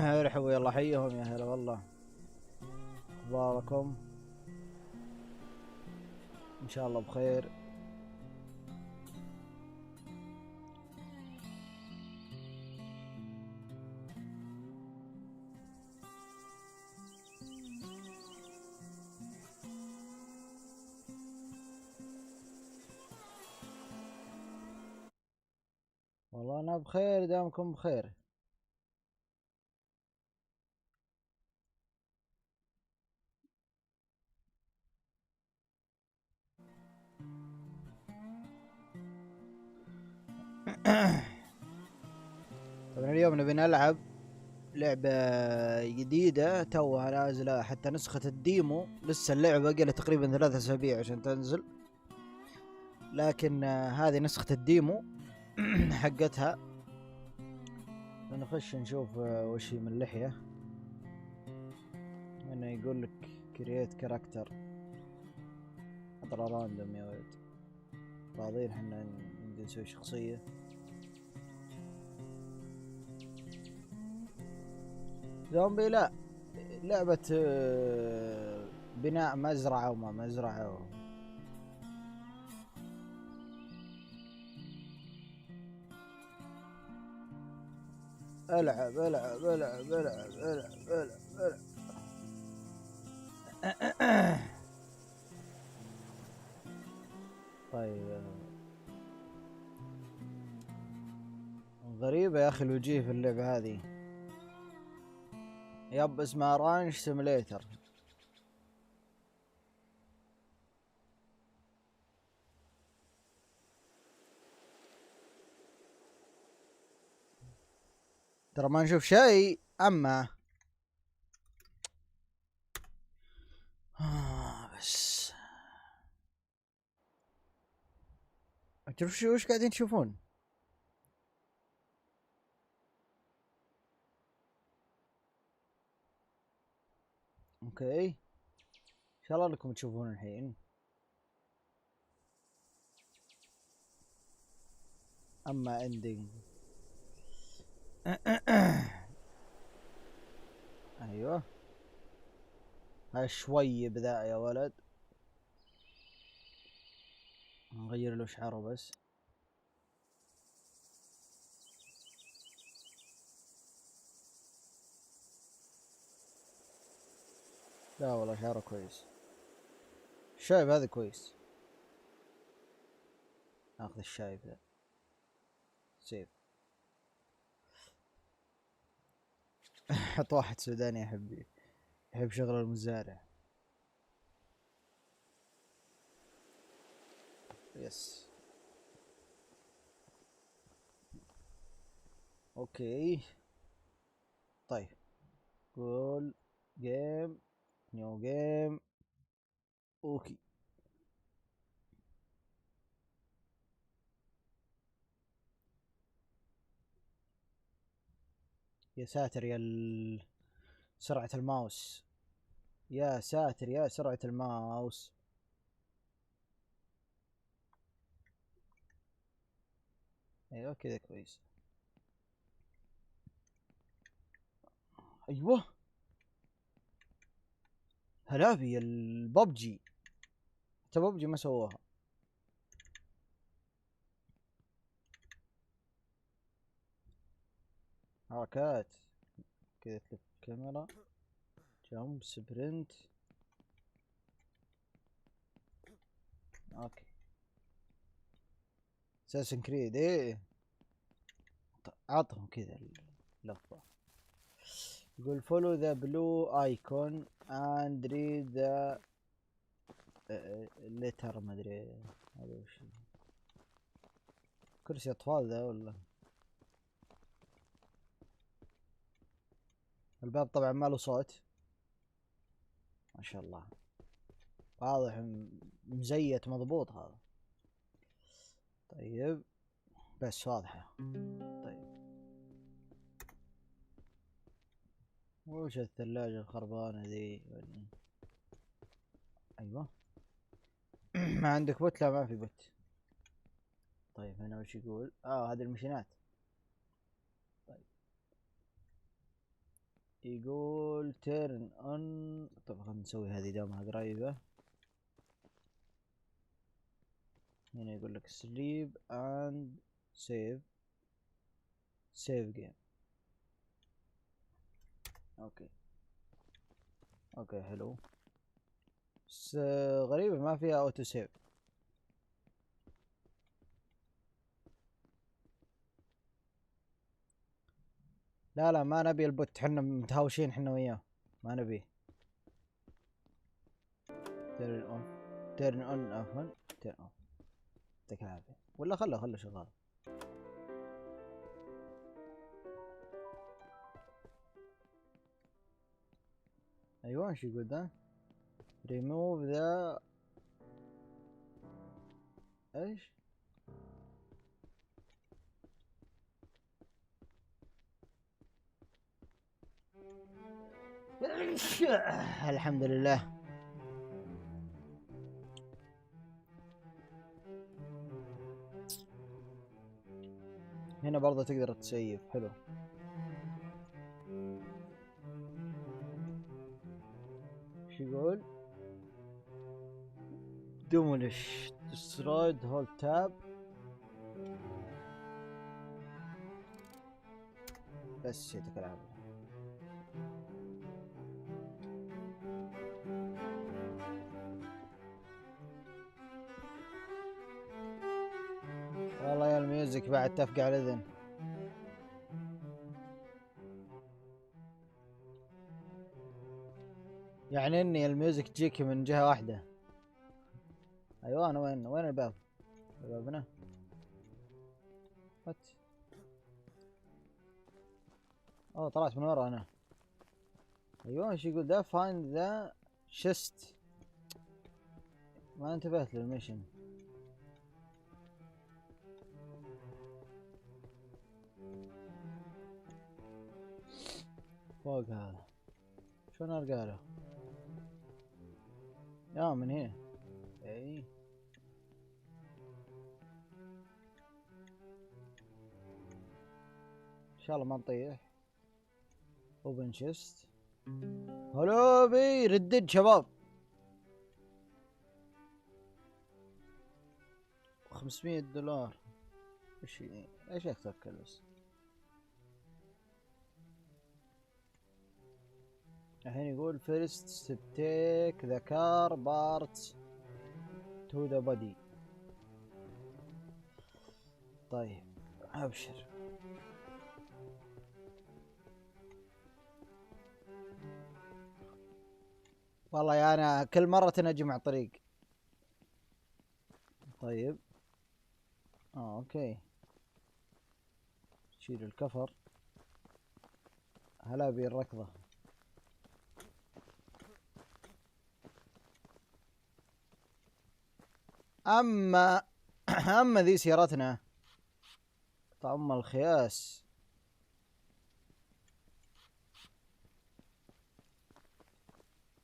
ارحبوا يلا حيهم يا هلا والله. اخباركم؟ ان شاء الله بخير. والله انا بخير دامكم بخير. طبعا اليوم نبي نلعب لعبة جديدة توها نازلة، حتى نسخة الديمو لسه اللعبة باقي لها تقريبا 3 أسابيع عشان تنزل، لكن هذه نسخة الديمو حقتها. نخش نشوف وش هي من اللحية. هنا يقول لك كرييت كاركتر، اضرب راندوم يا ولد. فاضيين احنا نبي نسوي شخصية. زومبي لا، لعبة بناء مزرعة وما مزرعة العب العب العب العب العب العب العب. طيب غريبة يا اخي الوجيه في اللعبة هذه. يب اسمها رانش سيميليتر. ترى ما نشوف شيء اما بس تشوف شو وش قاعدين تشوفون. اوكي ان شاء الله انكم تشوفون الحين. اما اندينج ايوه هاي شوي بذا يا ولد. نغير له شعره بس. لا والله شعره كويس. الشايب هذا كويس. ناخذ الشايب ذا سيف. حط واحد سوداني يحب شغل المزارع. يس اوكي. طيب قول جيم نيو جيم. اوكي يا ساتر يا سرعة الماوس. يا ساتر يا سرعة الماوس. ايوه كذا كويس. ايوه هلابي الببجي. حتى ببجي ما سووها. حركات كذا تلف الكاميرا. جمب سبرنت. اوكي اساسن كريد ايه. عطهم كذا اللفة. يقول فولو ذا بلو ايكون اند ريد ذا ليتر ما ادري هذا وش. كرسي اطفال ذا ولا. الباب طبعا ما له صوت ما شاء الله. واضح مزيت مضبوط هذا. طيب بس واضحة. طيب وش الثلاجة الخربانة ذي ايوه. ما عندك بوت؟ لا ما في بوت. طيب هنا وش يقول؟ هذه المشينات. طيب يقول تيرن اون. طب خلينا نسوي هذه دامها قريبة. هنا يقول لك سليب اند سيف جيم. اوكي اوكي حلو، بس غريبة ما فيها اوتو سيف. لا لا ما نبي البوت، حنا متهاوشين حنا وياه، ما نبيه. تيرن اون تيرن اون عفوا تيرن اون. يعطيك العافية، ولا خله شغال. ايوه ايش يقول ذا؟ ريموف ذا ايش؟ الحمد لله. هنا برضه تقدر تسيف، حلو. ايش يقول؟ demolish destroyed hold tab. بس يعطيك العافية. والله يا الميوزك بعد تفقع الاذن. يعني اني الميوزك تجيك من جهة واحدة. ايوه انا وين الباب؟ الباب هنا. وات؟ اوه طلعت من ورا انا. ايوه ايش يقول ده؟ find the chest. ما انتبهت للميشن. فوق هذا شلون ارقى له؟ من هنا. اي ان شاء الله ما نطيح. اوبن شيست. هلو بي ردد شباب. 500 دولار. ايش اكثر كلس؟ الحين يقول first step take the car parts to the body. طيب ابشر. والله يا انا كل مرة تنجي مع طريق. طيب اوكي. شيل الكفر. هلا بالركضة. اما اما ذي سيارتنا. طعم الخياس.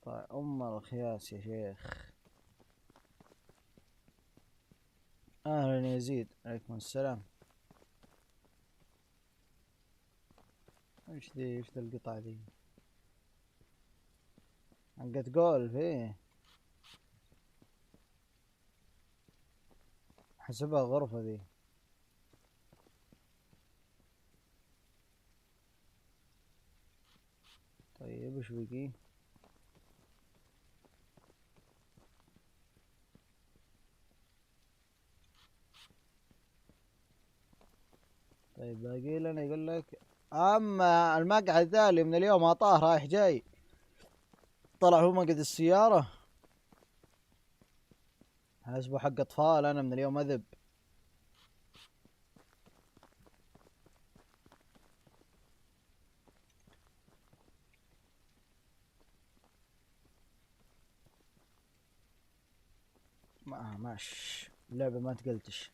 طيب الخياس يا شيخ. اهلا يا زيد. عليكم السلام. ايش ذي القطعة ذي؟ حقت جولف ايه. حسبها غرفة ذي. طيب وش بقي؟ طيب باقي لنا يقول لك اما المقعد ذا اللي من اليوم اعطاه رايح جاي، طلع هو مقعد السيارة. حاسبه حق اطفال، انا من اليوم اذب. ماش اللعبة ما تقلتش.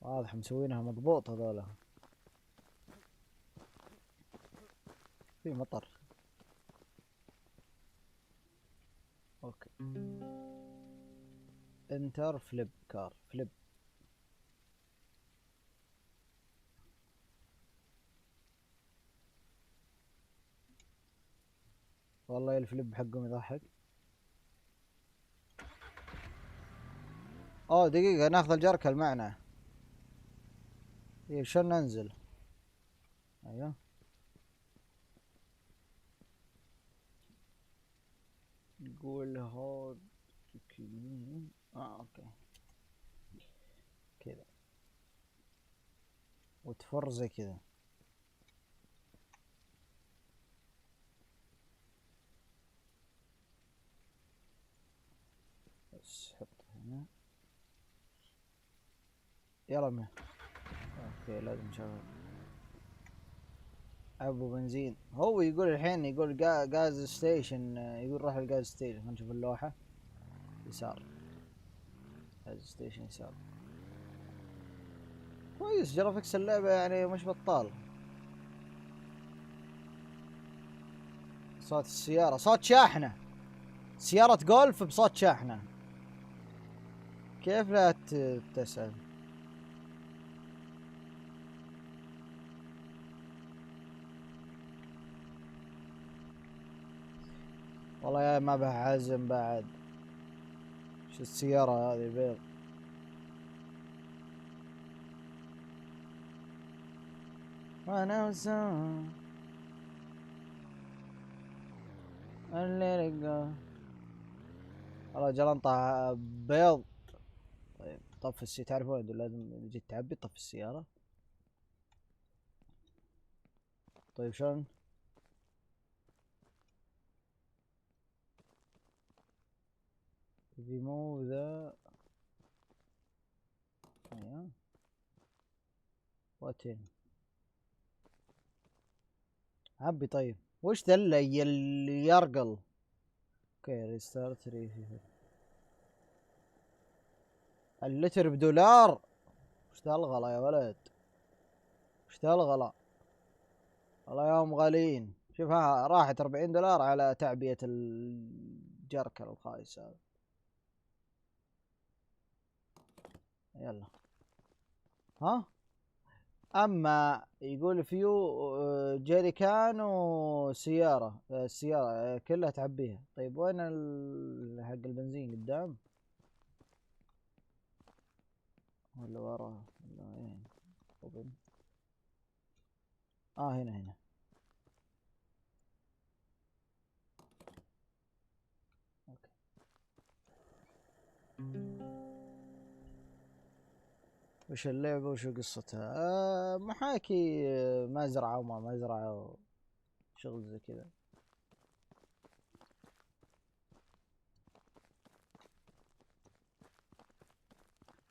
واضح مسوينها مضبوط هذولا. في مطر. اوكي انتر فليب كار فليب. والله الفليب حقهم يضحك. اوه دقيقة، ناخذ الجركل معنا. ايه شلون ننزل؟ ايوه نقول هود يمين. اوكي كذا، وتفر زي كذا. بس حطه هنا. يلا من. اوكي لازم نشغل ابو بنزين. هو يقول الحين يقول غاز ستيشن، يقول روح الغاز ستيشن. خلينا نشوف اللوحة. يسار، غاز ستيشن يسار. كويس جرافيكس اللعبة يعني مش بطال. صوت السيارة صوت شاحنة، سيارة جولف بصوت شاحنة. كيف لا تسأل؟ والله يا ما بها عزم بعد. شو السيارة هذه بيض. وانا وسام اللي لقى. والله جلنطة بيض. طيب طفي السيارة. تعرفون لازم جيت تعبي طفي السيارة. طيب شلون؟ remove ذا. ايوه واتين عبي. طيب وش ذا اللي يرقل؟ اوكي ريستارت ريفي. اللتر بدولار. وش ذا الغلا يا ولد؟ وش ذا الغلا؟ والله يوم غاليين. شوف ها راحت 40 دولار على تعبئة الجركل الخايس هذا. يلا ها. اما يقول فيو جيريكان وسيارة، السيارة كلها تعبيها. طيب وين حق البنزين قدام ولا ورا ولا وين؟ اوبن. هنا. اوكي. وش اللعبة وش قصتها؟ محاكي مزرعة وما مزرعة وشغل زي كذا.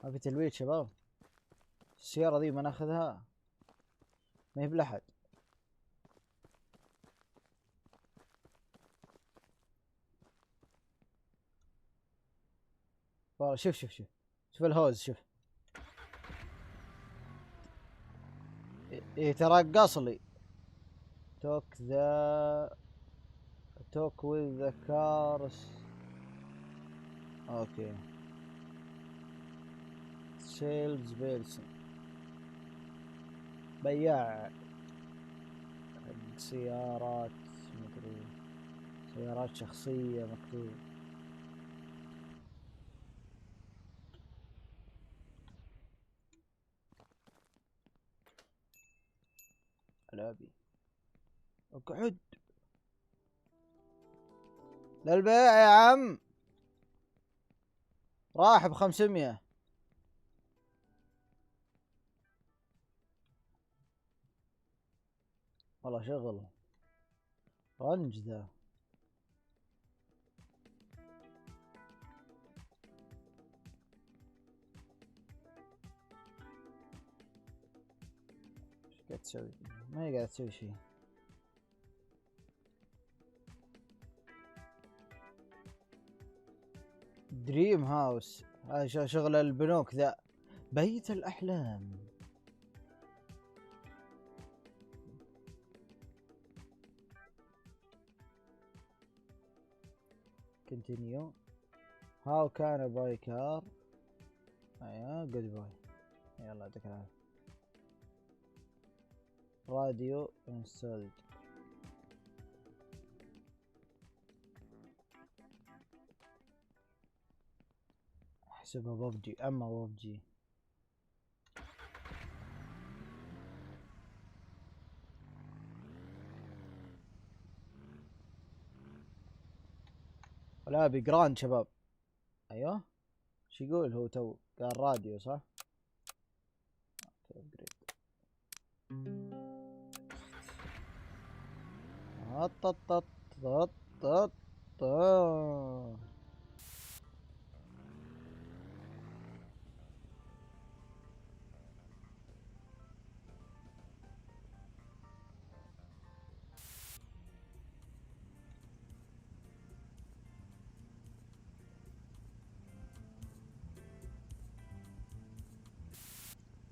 ما في تلويت شباب. السيارة ذي ما ناخذها، ما هي بلحد. والله شوف الهوز شوف. يترقص لي. توك ذا توك وذ ذا كارس. اوكي سيلز بيرسون، بياع حق سيارات مدري، سيارات شخصية مكتوب. الابي اقعد للبيع يا عم. راح ب500. والله شغل رنج ذا. ايش قاعد تسوي؟ ما هي قاعد تسوي شيء. دريم هاوس هذا شغل البنوك ذا. بيت الأحلام. continue. how can I buy car. ايوه جود باي. يلا يعطيك العافية. راديو انستولد. احسبها ببجي، اما ببجي ولا بجراند شباب. ايوه شو يقول هو تو؟ قال راديو صح؟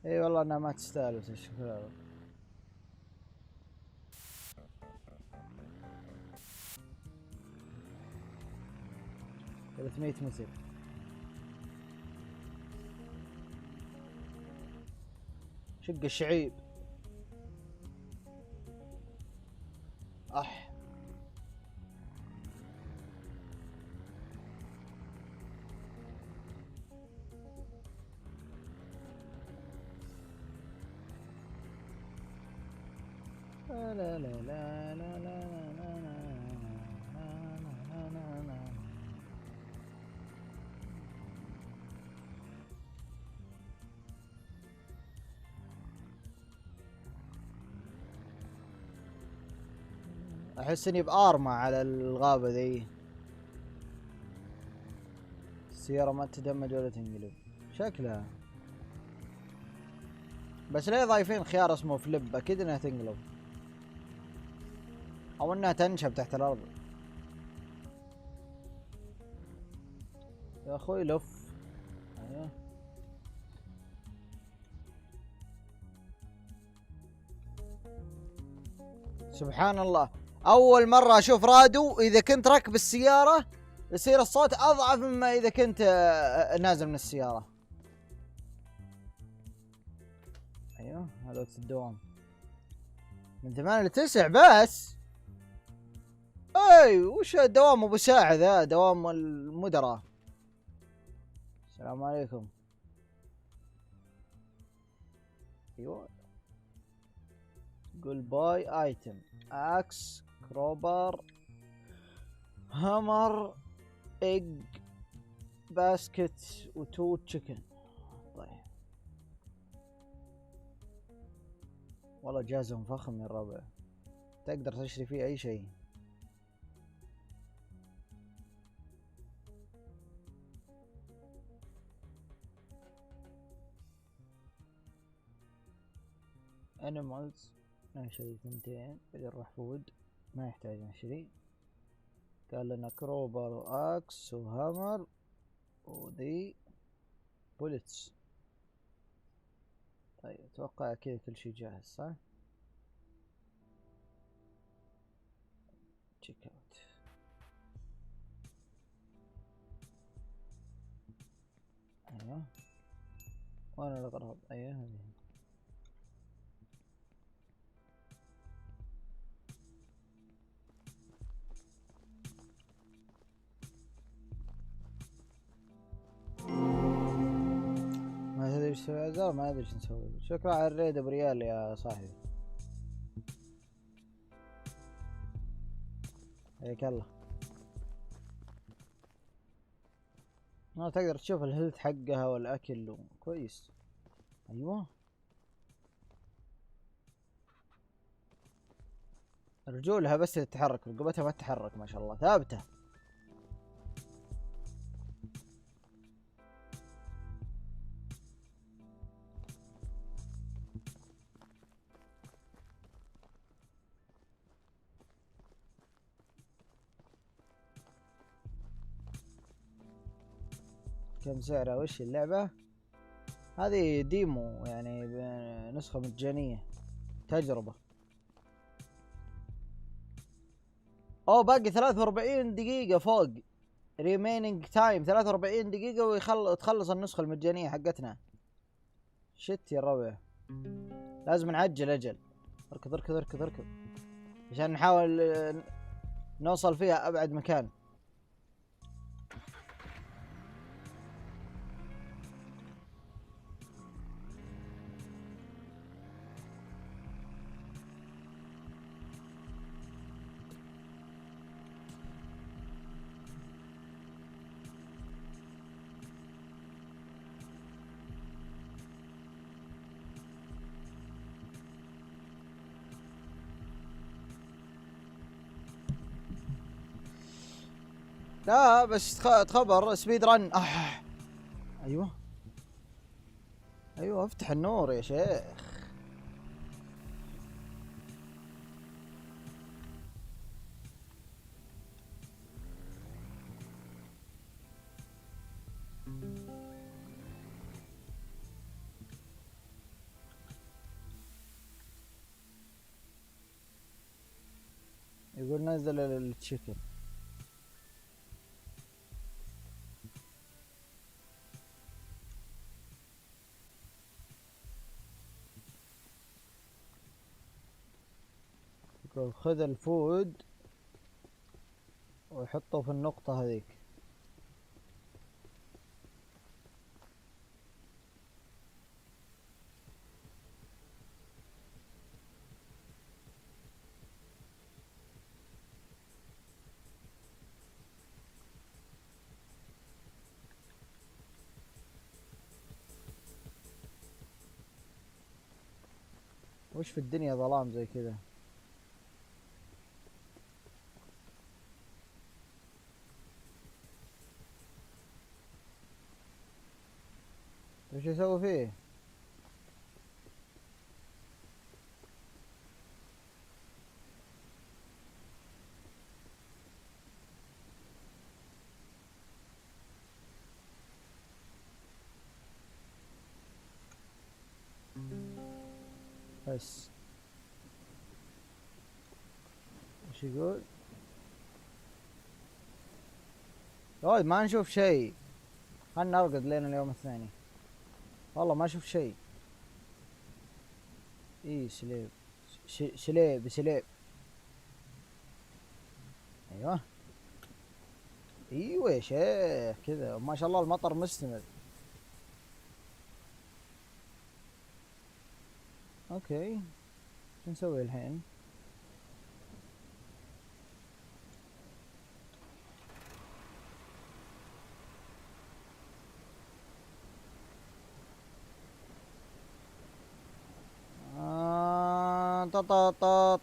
اي والله انها ما تستاهل بس الشوكولاته. 300 متر. شق الشعيب. اح لا لا لا لا لا لا احس اني بارمع على الغابة ذي. السيارة ما تدمج ولا تنقلب شكلها، بس ليه ضايفين خيار اسمه فليب؟ اكيد انها تنقلب او انها تنشب تحت الارض. يا اخوي لف. ايوه سبحان الله، اول مرة اشوف رادو اذا كنت راكب السيارة يصير الصوت اضعف مما اذا كنت نازل من السيارة. ايوه هذا وقت الدوام من 8 ل 9 بس. اي وش الدوام ابو ساعة ذا؟ دوام المدراء. السلام عليكم. ايوه قول باي ايتم اكس كروبر هامر ايج باسكت وتو تشيكن. طيب والله جهازهم فخم يا الربع، تقدر تشتري فيه اي شيء. انيمالز نشري 200. بعدين نروح فود ما يحتاج نشري. قال لنا كروبر واكس وهامر وذي بوليتس. طيب اتوقع كذا كل شيء جاهز صح؟ تشيك اوت. ايوه وانا الاغراض. ايوه هذه. ما تدري ايش تسوي عزار؟ ما ادري ايش نسوي. شكرا على الريد بريال يا صاحبي. حياك الله. ما تقدر تشوف الهيلث حقها والاكل كويس. ايوه رجولها بس اللي تتحرك، رقبتها ما تتحرك ما شاء الله ثابته. كم سعرها؟ وش اللعبة هذه؟ ديمو يعني نسخة مجانية تجربة. اوه باقي 43 دقيقة فوق. ريمينينج تايم 43 دقيقة وتخلص النسخة المجانية حقتنا. شت يا الربع، لازم نعجل اجل. اركض اركض اركض اركض عشان نحاول نوصل فيها ابعد مكان. لا بس تخبر سبيد رن. ايوه ايوه افتح النور يا شيخ. يقول نزل التشيكن. يقول خذ الفود ويحطه في النقطة هذيك. وش في الدنيا ظلام زي كذا؟ وش يسوي فيه؟ بس وش يقول؟ يا ما نشوف شيء. خلنا نرقد لين اليوم الثاني. والله ما اشوف شيء. اي سليب. سليب سليب. ايوه ايوه يا شيخ كذا ما شاء الله المطر مستمر. اوكي شو نسوي الحين؟ طط.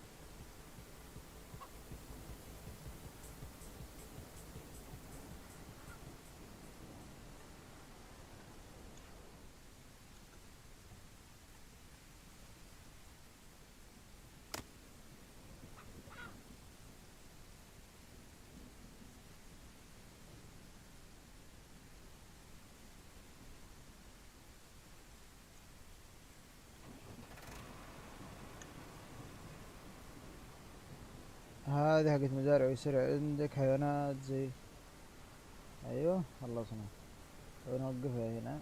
هذه حقت مزارع ويصير عندك حيوانات زي. ايوه خلصنا. ونوقفها هنا.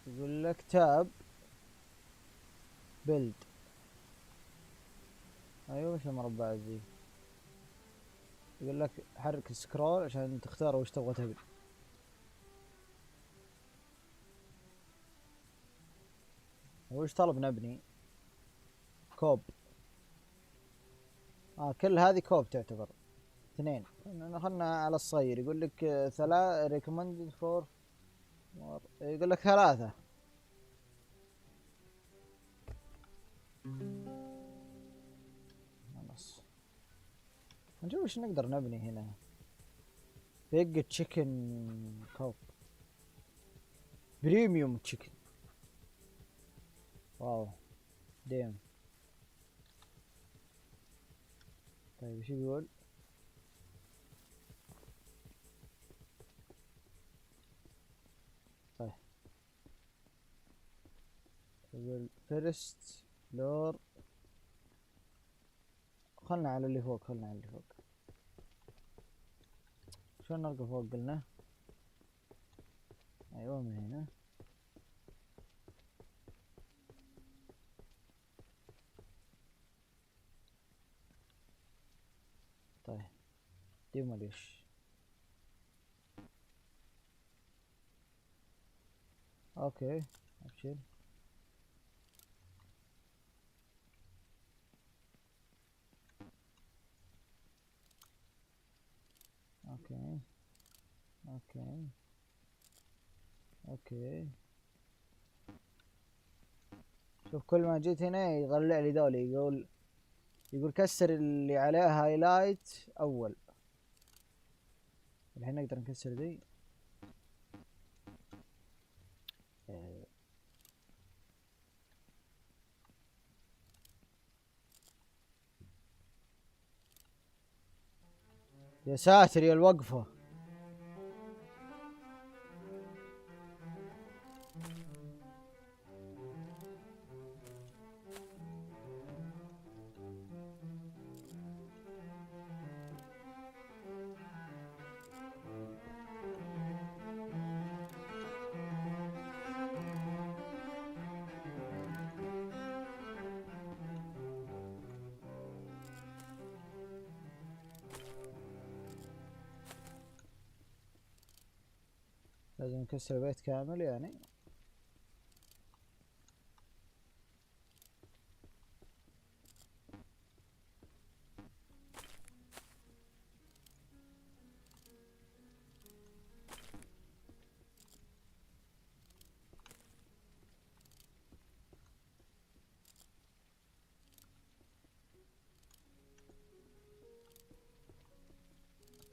يقول لك تاب بيلد. ايوه وش المربع زي. يقول لك حرك سكرول عشان تختار وش تبغى تبي. وش طلب نبني؟ كوب. كل هذه كوب تعتبر. اثنين. خلنا على الصغير. يقول لك ريكومندد فور. يقول لك ثلاثة. خلاص نشوف وش نقدر نبني هنا. بيج تشيكن كوب. بريميوم تشيكن. واو ديم. طيب ايش يقول؟ طيب يقول فيرست فلور. خلنا على اللي فوق. خلنا على اللي فوق. شلون نرقى فوق قلنا؟ ايوه من هنا. طيب ديموليش. اوكي ابشر. اوكي اوكي اوكي. شوف كل ما جيت هنا يطلع لي ذولي يقول يقول كسر اللي عليها هايلايت اول. الحين نقدر نكسر ذي. يا ساتر يا الوقفة. لازم نكسر البيت كامل يعني.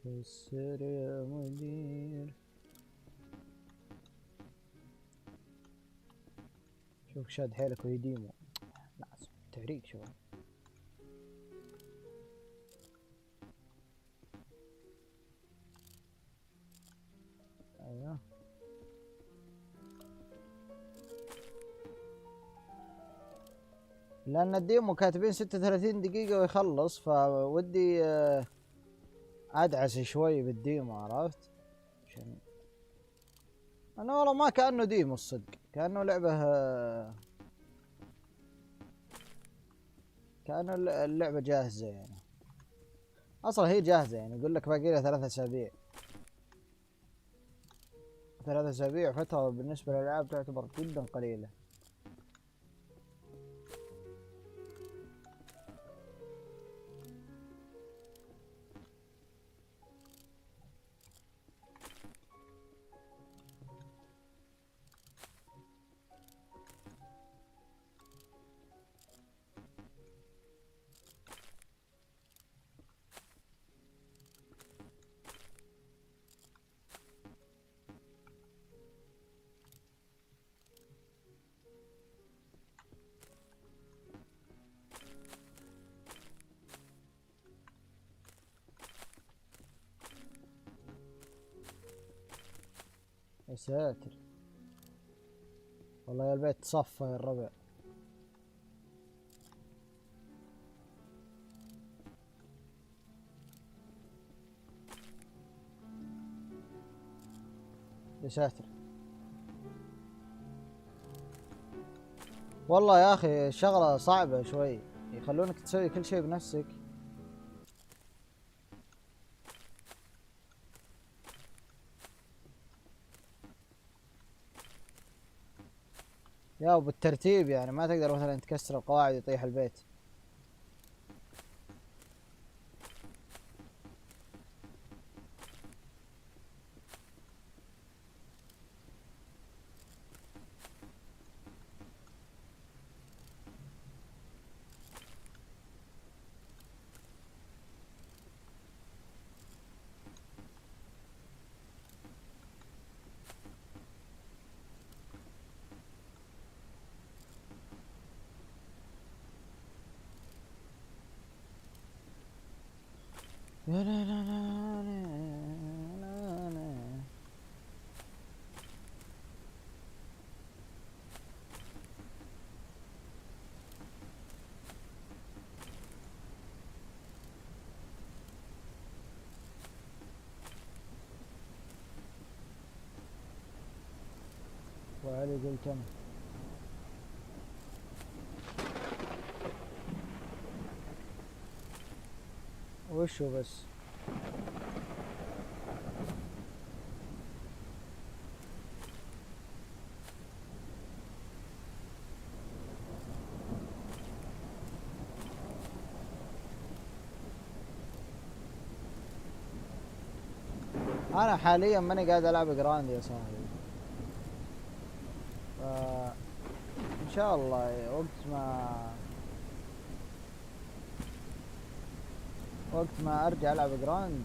كسر يا مدير. شوف شاد حيلك ويديمو. ناس تهريج شباب. ايوه لان الديمو كاتبين 36 دقيقة ويخلص، فودي ادعس شوي بالديمو، عرفت؟ عشان انا والله ما كأنه ديمو الصدق، كأنه لعبة كأنه اللعبة جاهزة يعني. اصلا هي جاهزة يعني، يقول لك باقي لها 3 اسابيع. 3 اسابيع فترة بالنسبة للالعاب تعتبر جدا قليلة. يا ساتر والله يا البيت صفى يا الربع. يا ساتر والله يا اخي الشغلة صعبة شوي، يخلونك تسوي كل شيء بنفسك. يا وبالترتيب يعني، ما تقدر مثلا تكسر القواعد يطيح البيت. لا لا لا لا لا لا. وعلي قلت انا وشو بس. انا حاليا ماني قاعد العب جراند يا صاحبي، ان شاء الله وقت ما وقت ما ارجع العب جراند.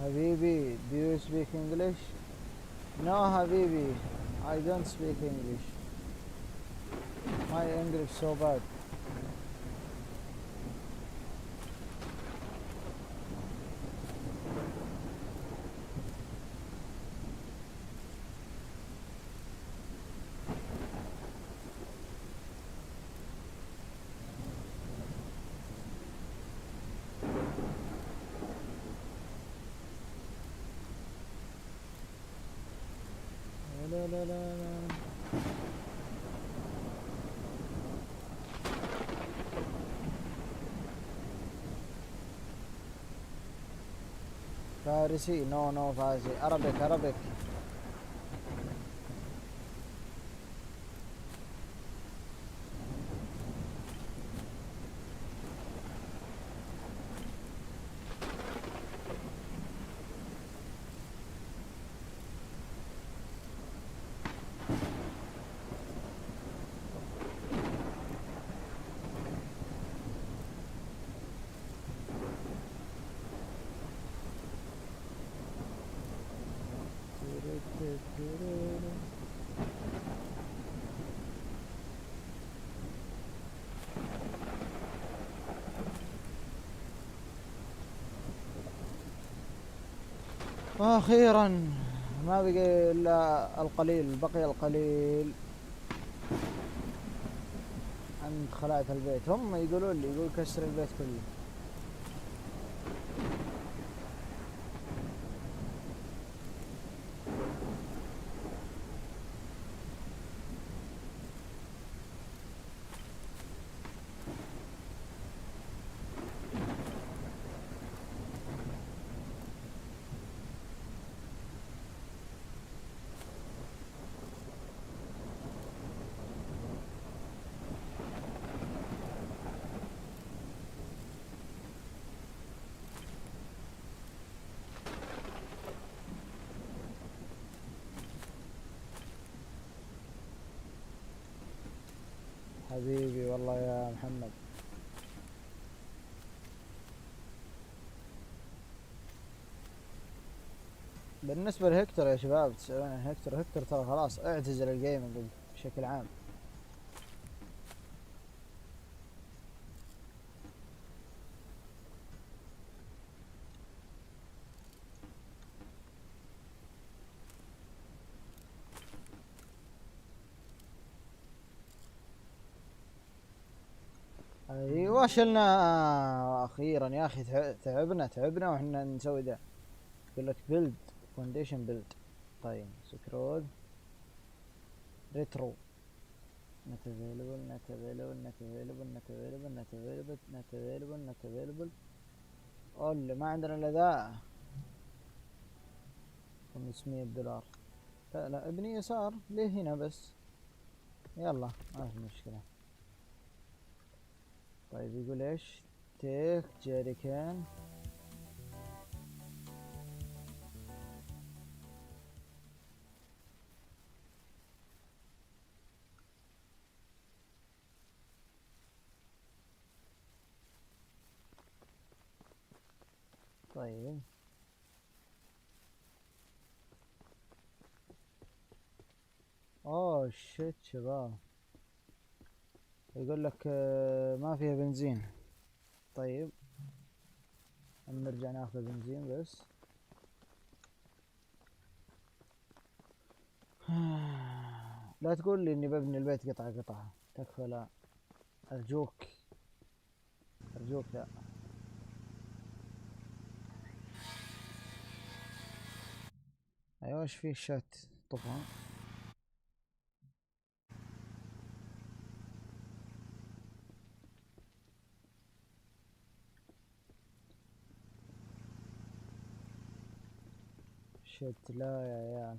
حبيبي do you speak English? No حبيبي I don't speak English. My English so bad. لا لا لا لا. فارسي نو فارسي Arabic. واخيرا ما بقي الا القليل، بقي القليل عند خلاعة البيت. هم يقولون لي يقول كسر البيت كله. حبيبي والله يا محمد. بالنسبة لهكتور يا شباب تسألون عن هكتور ترى خلاص اعتزل الجيمنج بشكل عام. ايوه شلنا اخيرا يا اخي. تعبنا واحنا نسوي ده. يقول لك بيلد فونديشن بيلد. طيب سكرول ريترو not available not available not available not available not available not available not available. قول ما عندنا الا ذا. $500. لا لا ابني يسار ليه هنا بس. يلا ما في مشكلة. طيب يقول ايش؟ تيك جيريكان. طيب اوه شيت شباب. يقول لك ما فيها بنزين. طيب نرجع ناخذ بنزين بس. لا تقول لي اني ببني البيت قطعة قطعة. تكفى لا. ارجوك ارجوك لا. ايوه ايش في الشات طفى. شت لا يا عيال.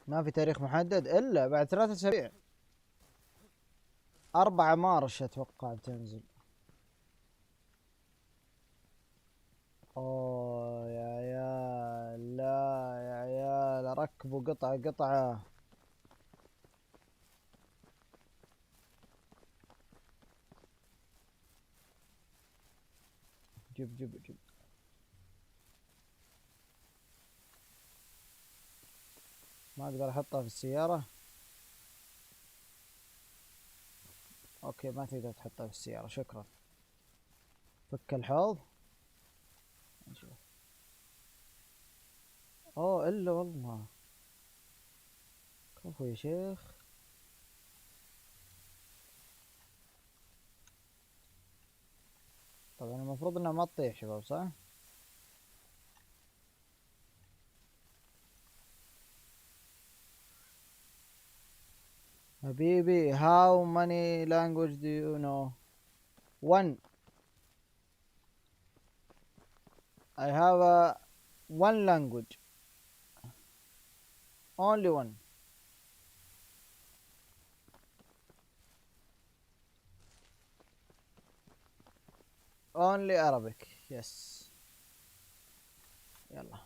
ما في تاريخ محدد الا بعد 3 اسابيع. 4 مارس اتوقع بتنزل. اوه يا عيال، لا يا عيال ركبوا قطعة قطعة. جيب جيب جيب. ما اقدر احطها في السيارة. اوكي ما تقدر تحطها في السيارة، شكرا. فك الحوض. نشوف. اوه الا والله. كفو يا شيخ. طبعا المفروض انها ما تطيح شباب، صح؟ حبيبي how many language do you know? One. I have one language. Only one. Only Arabic. Yes. يلا.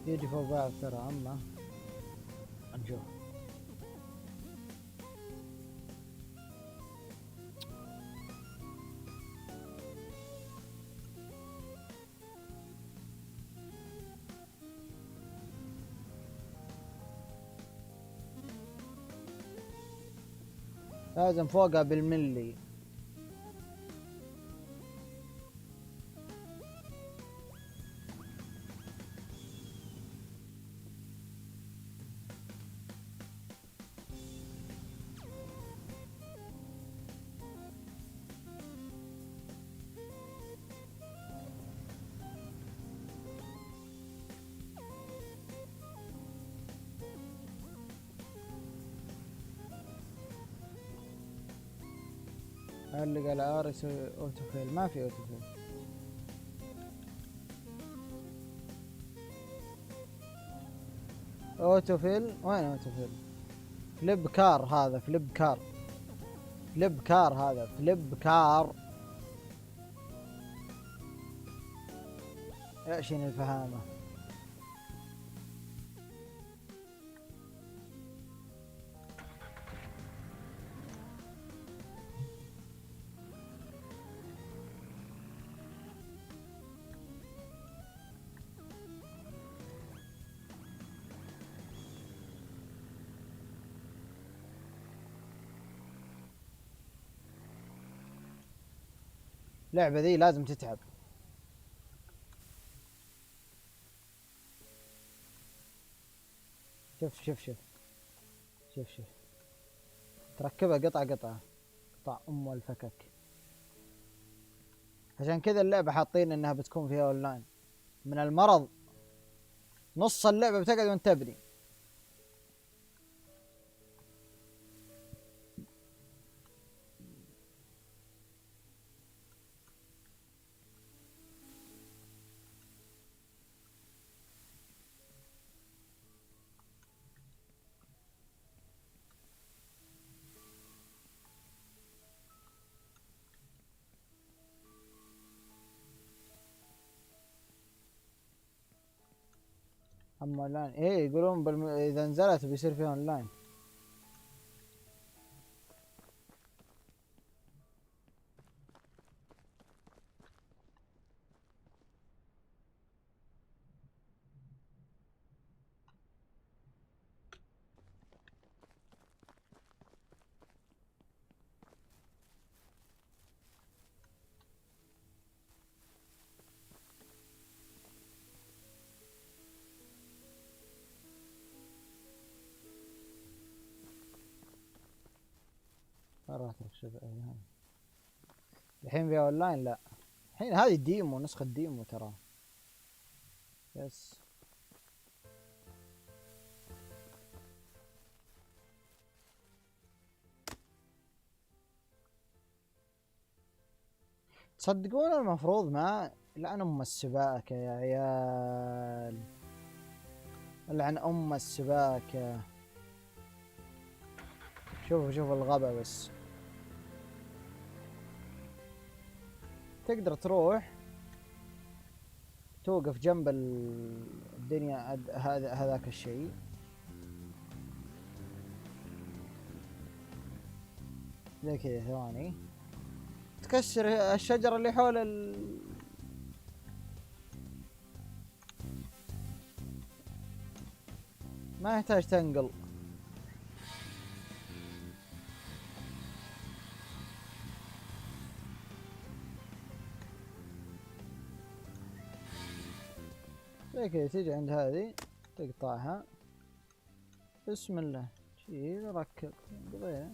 يجي فوق بعض ترى عمه. نشوف. لازم فوقها بالملي. علق العار يسوي اوتوفيل. ما في اوتوفيل. اوتوفيل وين اوتوفيل؟ فليب كار هذا، فليب كار. فليب كار هذا، فليب كار. يعشين الفهامة. اللعبة ذي لازم تتعب. شوف شوف شوف. شوف شوف. تركبها قطعة قطعة. قطع ام الفكك. عشان كذا اللعبة حاطين انها بتكون فيها اونلاين. من المرض نص اللعبة بتقعد وانت تبني. اما اونلاين ايه يقولون اذا نزلت بيصير فيها اونلاين. الحين فيها اونلاين؟ لا الحين هذه ديمو، نسخة ديمو ترى. يس تصدقون المفروض ما لعن ام السباكة يا عيال، لعن ام السباكة. شوفوا الغبا بس. تقدر تروح توقف جنب الدنيا هذاك الشيء زي كذا، ثواني تكسر الشجرة اللي حول ما يحتاج تنقل. زي كذا تيجي عند هذه تقطعها، بسم الله شيل ركب قضينا.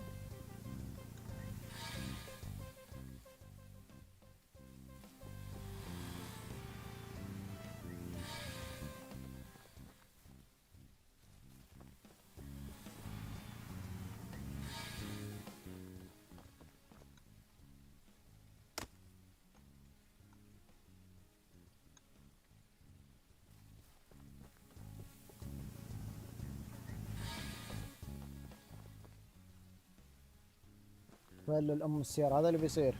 ولا الام السيارة هذا اللي بيصير.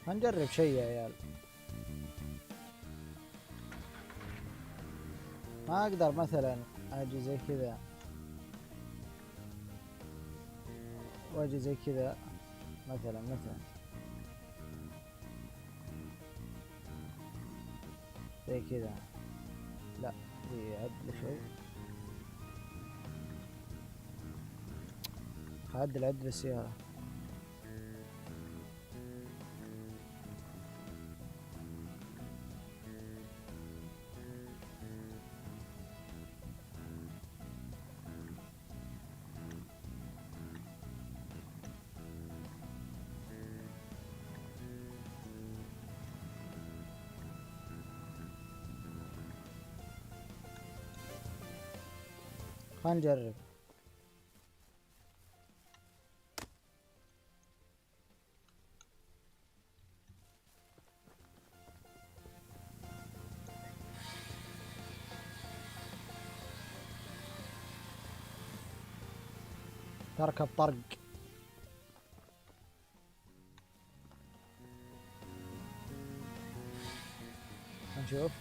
هنجرب شيء يا عيال. ما اقدر مثلا اجي زي كذا واجي زي كذا مثلا زي كذا. لا في عدل شوي، عدل السيارة. خلينا نجرب. تركب طرق. نشوف.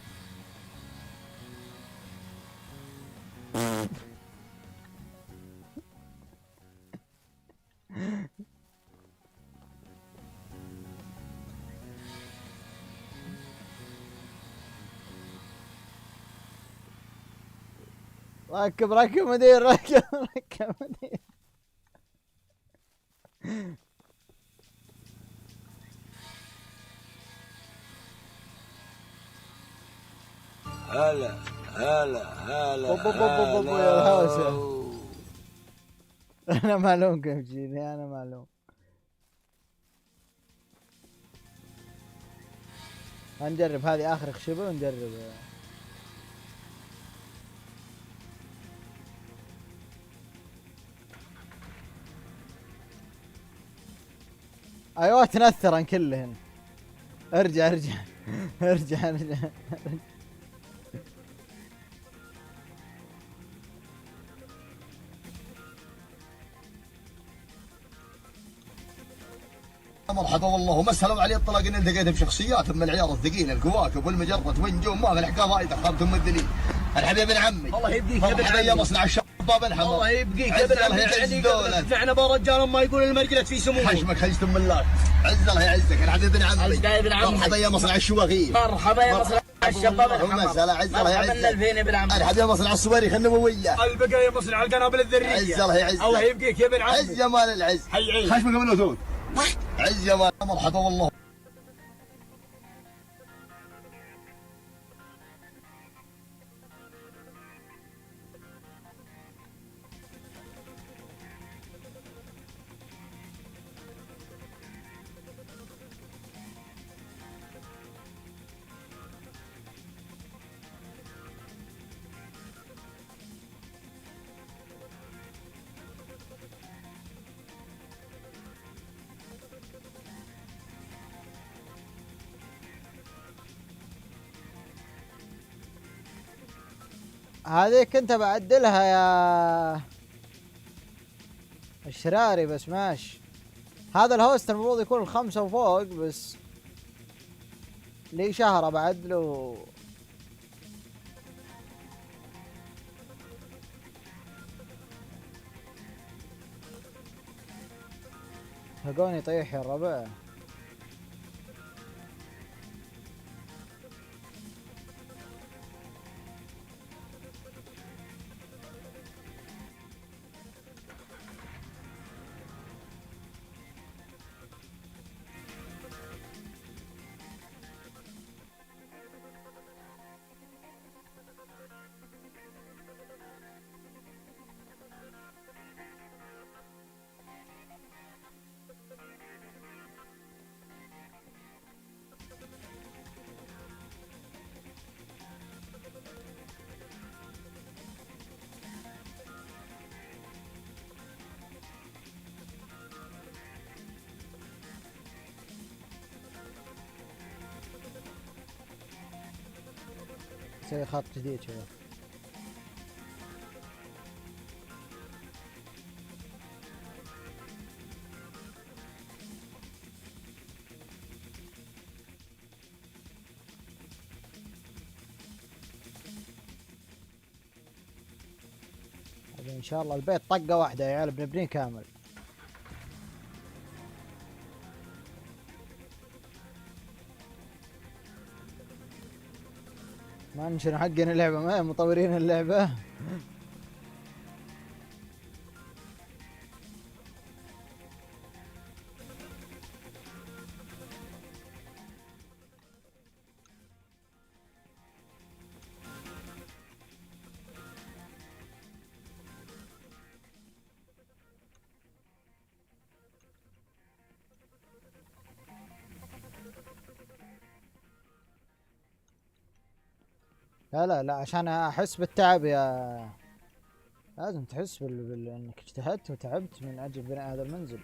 ركب مدير، ركب مدير. هلا هلا بو يا الهوسة. انا معلوم كيف تجيني، انا معلوم. هنجرب هذه اخر خشبة ونجرب. ايوه تنثر عن كلهن. ارجع ارجع ارجع ارجع. مرحبا والله ومسهلوا علي الطلاق ان التقيت بشخصيات من العيار الثقيل الكواكب والمجرة ونجوم ما في الحكايه وايد خربتم الدنيا. الحبيب ابن عمي الله يبقيك يا ابن عمي يا مصنع الشباب الحمر الله يبقيك يا ابن عمي. دفعنا برجال ما يقول المرجلة في سموه حشمك خجتم بالله. عز الله يعزك الحبيب ابن عمي. عز يا ابن عمي. مرحبا يا مصنع الشواغيل. مرحبا يا مصنع الشباب الحمر. مسهلا عز الله يعزك. مرحبا الفين يا ابن عمي. الحبيب يا مصنع الصواريخ النوويه. البقايا مصنع القنابل الذريه. عز الله يعزك. الله يبقيك يا ابن عمي. عز يا مال العز. حي عيش خشمك من وزود. عز يا مال. مرحبا والله. هذه كنت بعدلها يا الشراري بس ماشي. هذا الهوست المفروض يكون الخمسة وفوق بس لي شهر بعدله. لقوني طيح يا الربع. سوي خط جديد شباب. ان شاء الله البيت طقه واحده يا عيال بنبنيه كامل. ما نشر حقنا اللعبه ما مطورين اللعبه. لا لا لا عشان احس بالتعب يا لازم تحس انك اجتهدت وتعبت من اجل بناء هذا المنزل.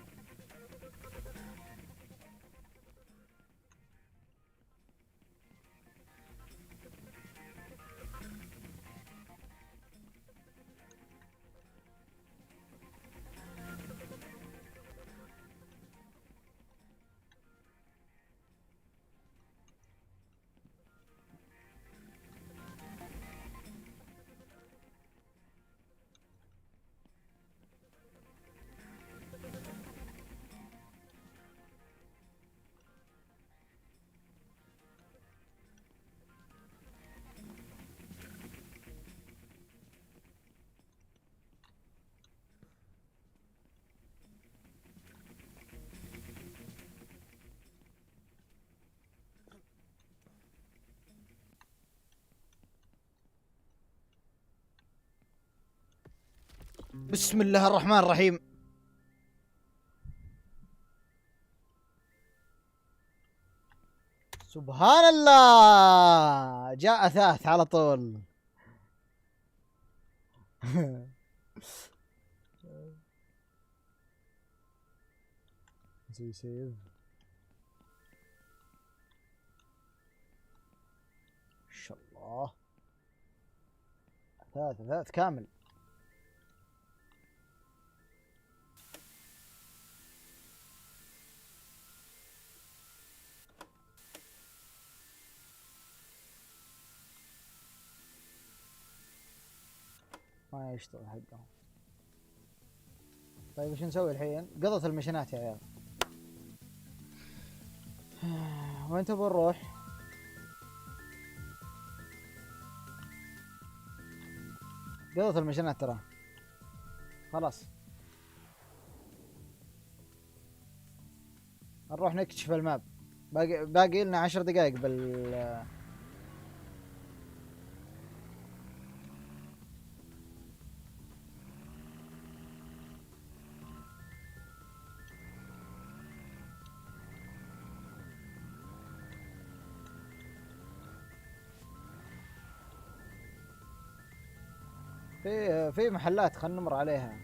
بسم الله الرحمن الرحيم. سبحان الله جاء أثاث على طول. نسوي سيف. ثلاث كامل. ما يشتغل حقهم. طيب وش نسوي الحين؟ قضت المشينات يا عيال. وين تبغى نروح؟ قضت المشينات ترى. خلاص نروح نكتشف الماب. باقي لنا 10 دقائق في محلات خلينا نمر عليها.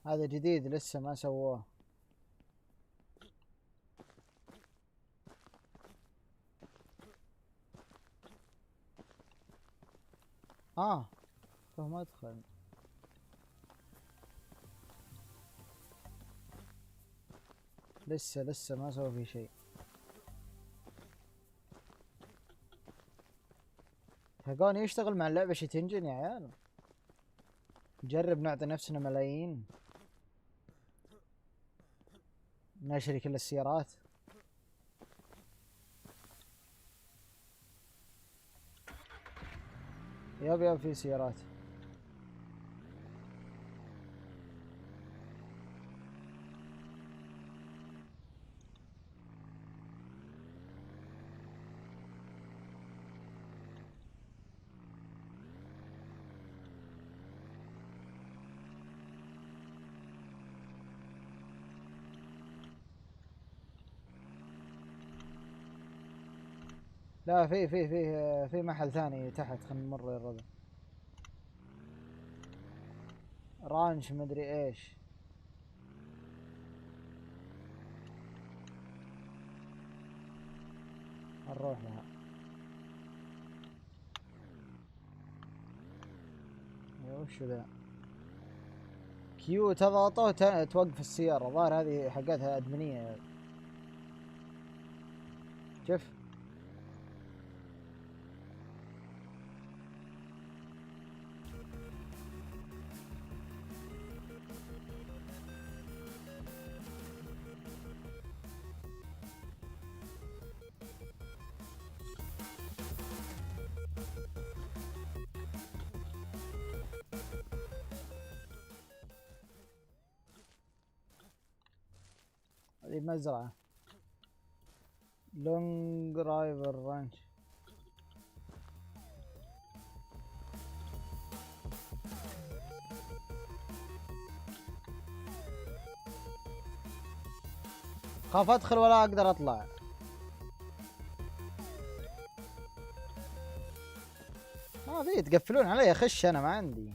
هذا جديد لسه ما سووه. فهم ادخل. لسه ما سووا فيه شيء. تلقوني يشتغل مع اللعبة شي تنجن يا عيال. نجرب نعطي نفسنا ملايين نشري كل السيارات. يب في سيارات. لا في محل ثاني تحت. خلينا نمر يا الربع. رانش مدري ايش. نروح لها. وشو ذا؟ كيو تضغطه توقف السيارة. الظاهر هذه حقتها ادمنية. شوف هذه مزرعة. لونج رايفر رانش. خاف ادخل ولا اقدر اطلع. ما في تقفلون علي. اخش انا ما عندي.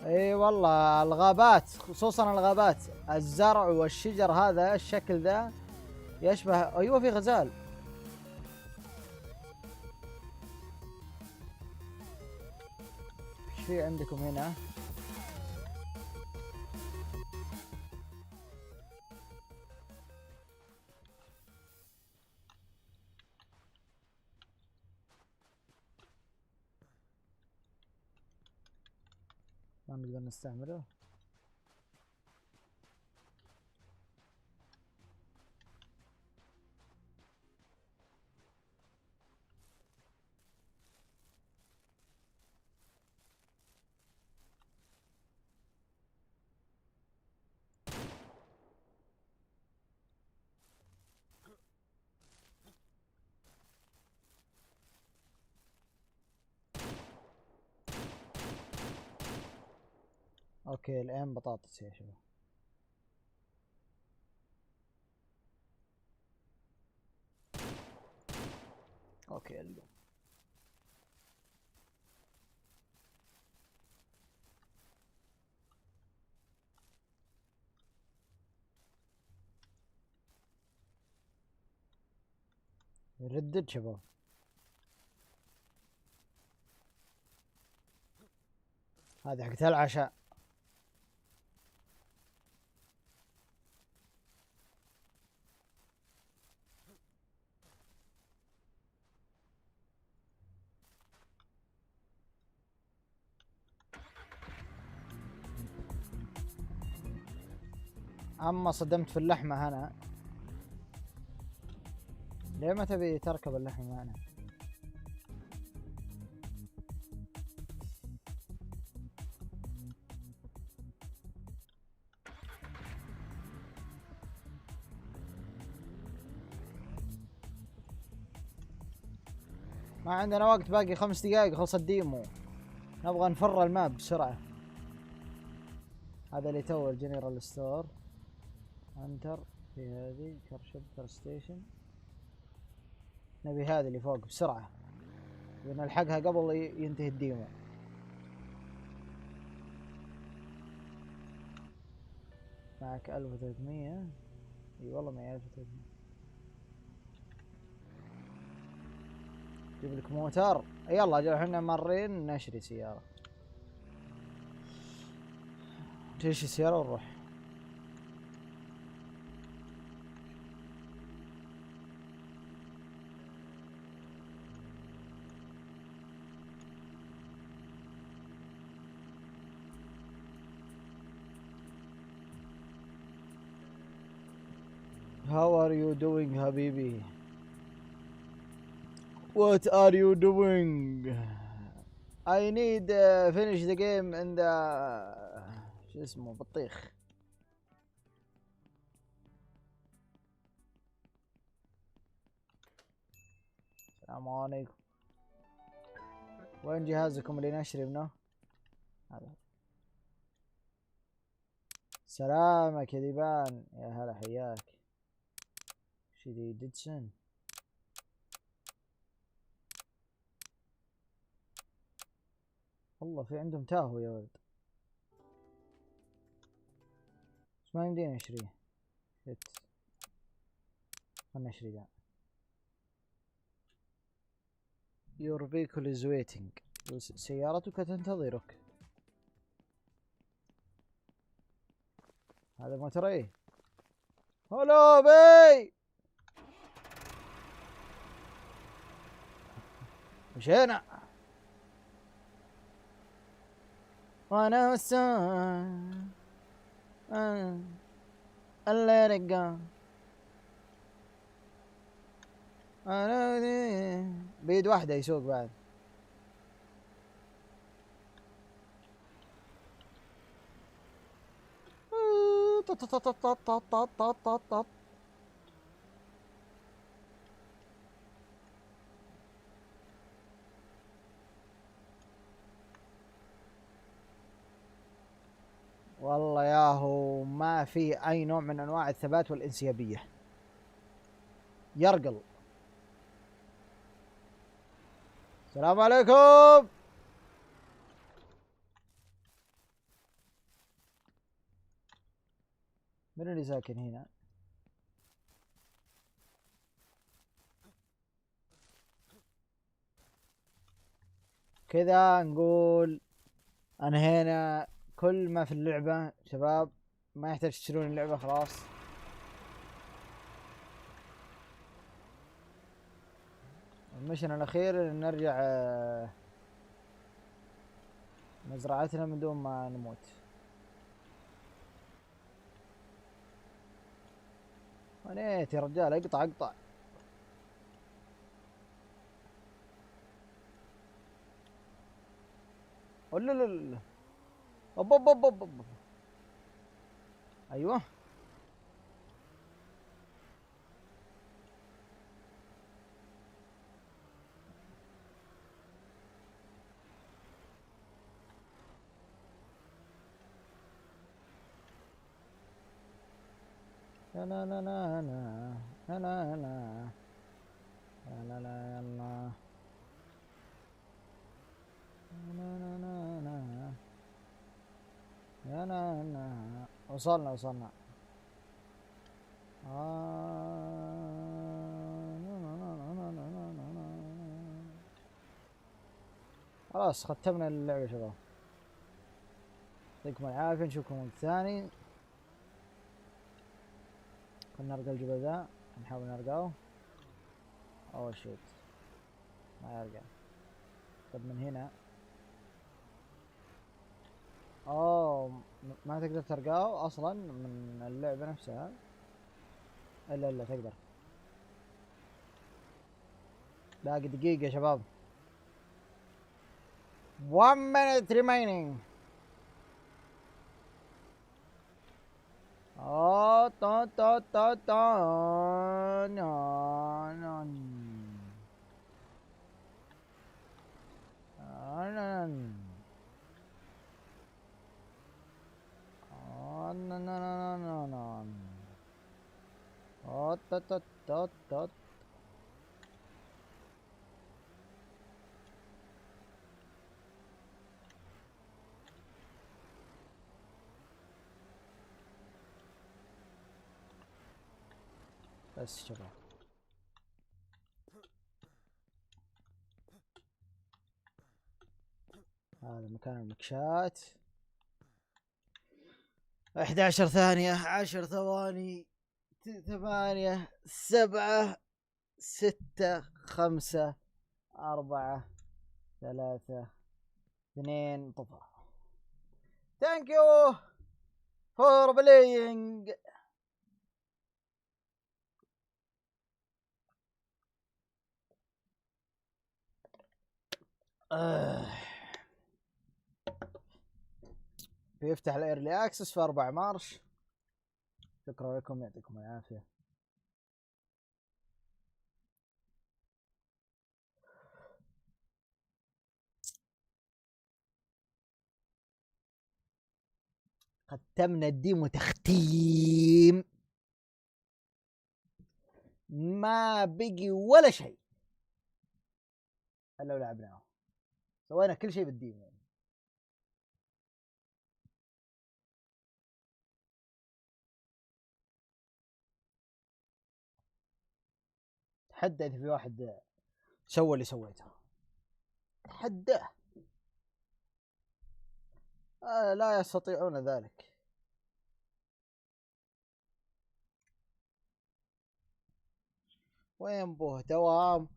اي والله الغابات خصوصا الغابات الزرع والشجر هذا الشكل ذا يشبه. ايوه في غزال. ايش في عندكم هنا؟ ما نقدر نستعمله. اوكي الان بطاطس يا شباب. اوكي اللي يردد شباب. هذه حقت العشاء. اما صدمت في اللحمة هنا. ليه ما تبي تركب اللحمة معنا؟ ما عندنا وقت، باقي 5 دقايق خلص الديمو. نبغى نفر الماب بسرعة. هذا اللي تو الجنرال ستور. انتر في هذه كرشب ستيشن. نبي هذه اللي فوق بسرعة ونلحقها قبل ينتهي الديمو. معك 1300. اي والله معي 1300. جيب لك موتر. يلا جو احنا مارين نشري سيارة. نشري سيارة ونروح. How are you doing حبيبي? What are you doing? I need finish the game in the شو اسمه بطيخ. السلام عليكم. وين جهازكم اللي نشري منه؟ هذا. سلامك يا ديبان، يا هلا حياك. شيدي ديدسون. والله في عندهم تاهو يا ولد. بس ما يمدينا نشريه. خلنا نشري ذا. Your vehicle is waiting. سيارتك تنتظرك. هذا موتر ايه؟ هلا بي. مشينا. وانا والسان let it go. بيد واحدة يسوق بعد. والله ياهو ما في اي نوع من انواع الثبات والانسيابية. يرقل. السلام عليكم. من اللي ساكن هنا؟ كذا نقول انهينا كل ما في اللعبة شباب. ما يحتاج تشترون اللعبة خلاص. المشن الاخير نرجع مزرعتنا من دون ما نموت. ونيت يا رجال اقطع اقطع. لا لا لا. أوب أوب أوب أوب أوب. ايوه لا لا لا لا لا لا لا لا لا لا يلا لا لا لا لا لا لا لا. وصلنا خلاص ختمنا اللعبة يا شباب. يعطيكم العافية، نشوفكم وقت ثاني. خلنا نرقى الجبل ذا، نحاول نرقاه. اوه شيت ما يرقى. طب من هنا اوه ما تقدر ترقاه اصلا من اللعبة نفسها. الا تقدر. باقي دقيقة يا شباب. 1 minute remaining. تا تا تا تا بس شباب هذا مكان المكشات. 11 ثانية، 10 ثواني، 8 7 6 5 4 3 2 طفى. Thank you for playing. بيفتح الايرلي اكسس في 4 مارش. شكرا لكم، يعطيكم العافية. ختمنا الديمو تختيم، ما بقي ولا شيء الا لعبناه. سوينا كل شيء بالديمو. تحدى اذا في واحد سوى اللي سويته، تحداه. لا يستطيعون ذلك. وين بوه دوام.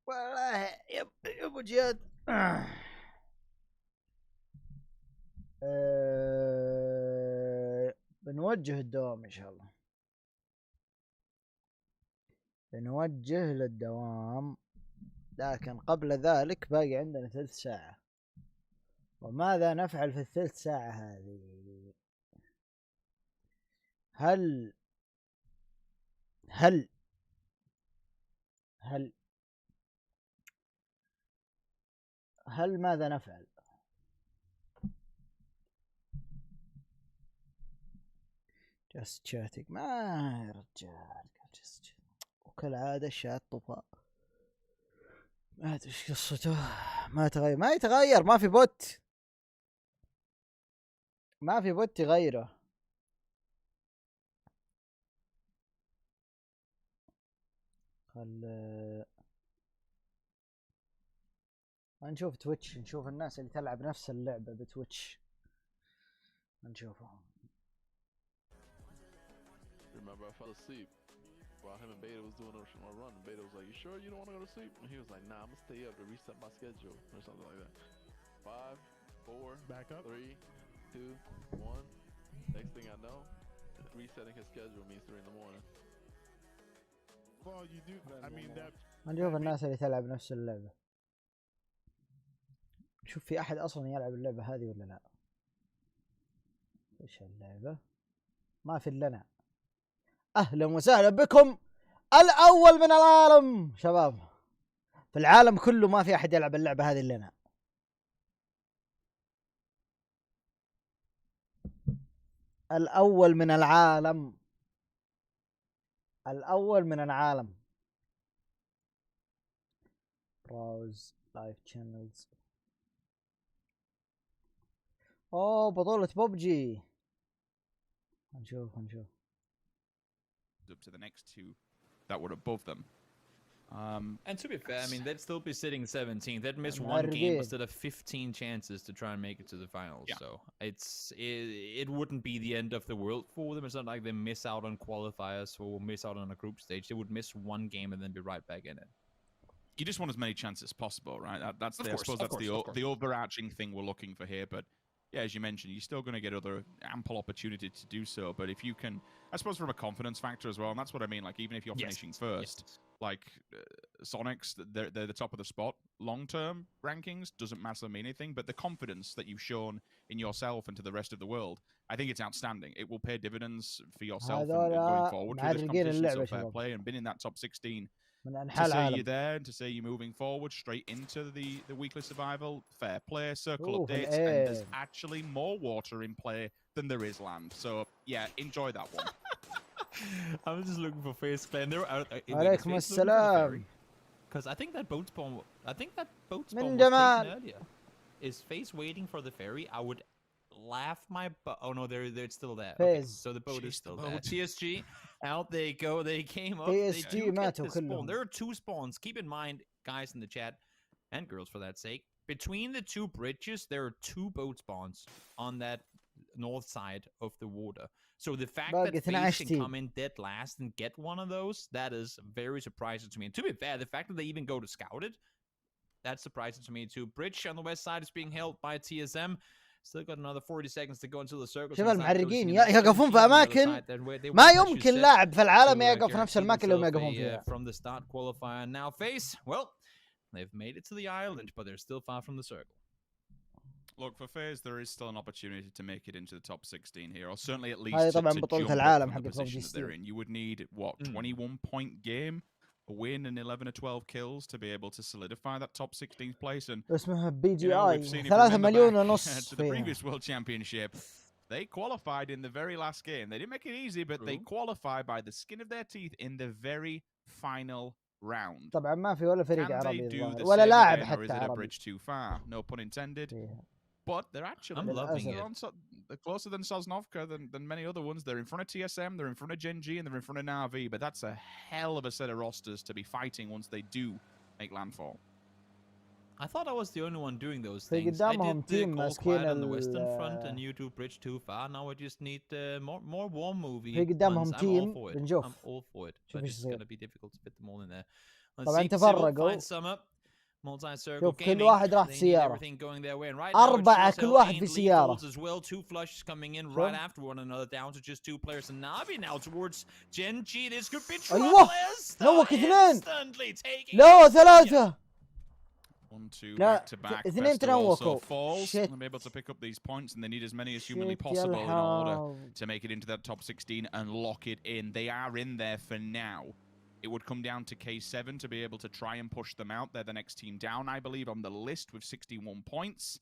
والله يا ابو جياد. بنوجه الدوام ان شاء الله، بنوجه للدوام، لكن قبل ذلك باقي عندنا 3 ساعة. وماذا نفعل في الثلث ساعة هذه؟ هل هل هل هل ماذا نفعل؟ جست شاتك ما يا رجال، وكالعادة الشات طفى، ما ادري ايش قصته. ما تغير، ما يتغير، ما في بوت، ما في بوت يغيره. نشوف تويتش، نشوف الناس اللي تلعب نفس اللعبة بتويتش، نشوفهم. Remember, I fell asleep while him and Beta was doing a run. Beta was like, "You sure you don't want to go to sleep?" And he was like, "Nah, I'm gonna stay up to reset my schedule or something like that." 5, 4, back up. 3, 2, 1. Next thing I know, resetting his schedule means 3 in the morning. Well, you do. I mean that. نشوف الناس اللي تلعب نفس اللعبة، شوف في أحد أصلا يلعب اللعبة هذه ولا لا. إيش اللعبة؟ ما في لنا. أهلا وسهلا بكم، الأول من العالم شباب. في العالم كله ما في احد يلعب اللعبه هذه الا انا. الاول من العالم، الاول من العالم. براوز لايف شانلز. اوه بطولة ببجي. هنشوف. Up to the next two that were above them. And to be fair, I mean, they'd still be sitting 17th. They'd miss one game instead of 15 chances to try and make it to the finals. Yeah. So it wouldn't be the end of the world for them. It's not like they miss out on qualifiers or miss out on a group stage. They would miss one game and then be right back in it. You just want as many chances as possible, right? That's I suppose that's the overarching thing we're looking for here. But yeah, as you mentioned, you're still going to get other ample opportunity to do so. But if you can, I suppose from a confidence factor as well, and that's what I mean. Like even if you're finishing first, like Sonics, they're the top of the spot. Long-term rankings doesn't matter mean anything, but the confidence that you've shown in yourself and to the rest of the world, I think it's outstanding. It will pay dividends for yourself and going forward with this competition. So fair play and being in that top 16. To say you're there and to say you're moving forward straight into the weekly survival, fair play, circle updates, and there's actually more water in play than there is land. So yeah, enjoy that one. I'm just looking for face clan. They're out. عليكم السلام. Because I think that boat spawn was taken earlier. Is Face waiting for the ferry? I would laugh my butt. Oh no, they're still there. Okay, so the boat is still there. TSG, out they go. They came up. TSG spawn. There are two spawns. Keep in mind, guys in the chat and girls for that sake, between the two bridges, there are two boat spawns on that north side of the water. So the fact that Face can come in dead last and get one of those, that is very surprising to me. And to be fair, the fact that they even go to scout it, that's surprising to me too. Bridge on the west side is being held by TSM. Still got another 40 seconds to go into the circle. شوف المحرقين يقفون في اماكن ما يمكن لاعب في العالم يقف في نفس الاماكن اللي هم يقفون فيها. From the start qualifier now Face, well, they've made it to the island, but they're still far from the circle. Look, for FaZe, there is still an opportunity to make it into the top 16 here, or certainly at least to طبعا بطولة العالم jump from the position that they're in. You would need, what, 21-point game, a win and 11 or 12 kills to be able to solidify that top 16th place. And اسمها بي جي we've seen it, to the previous World Championship. They qualified in the very last game. They didn't make it easy, but they qualified by the skin of their teeth in the very final round. طبعا ما في ولا فريق Can they عربي do the ولا same لاعب again, or حتى is it a عربي. bridge too far? No pun intended. But they're actually I'm loving it. They're closer than Sosnovka than many other ones. They're in front of TSM, they're in front of Gen G, and they're in front of Na'Vi. But that's a hell of a set of rosters to be fighting once they do make landfall. I thought I was the only one doing those things. I did the All Quiet on the Western Front and you do Bridge too far. Now I just need more war movie. في قدامهم تيم بنشوف. I'm all for it. But it's going to be difficult to fit them all in there. طبعا تفرقوا. Multi-circle كل واحد راح في سيارة. 4 كل واحد في سيارة. As well, 2 flushes coming in right after one another, down to just 2 players. And Na'Vi now towards Gen G. This could be trouble. نوك 2. لا 3. 1-2 back-to-back. اثنين تنوكوا. Falls and be able to pick up these points, and they need as many as humanly possible in order to make it into that top 16 and lock it in. They are in there for now. It would come down to K7 to be able to try and push them out. They're the next team down, I believe, on the list with 61 points.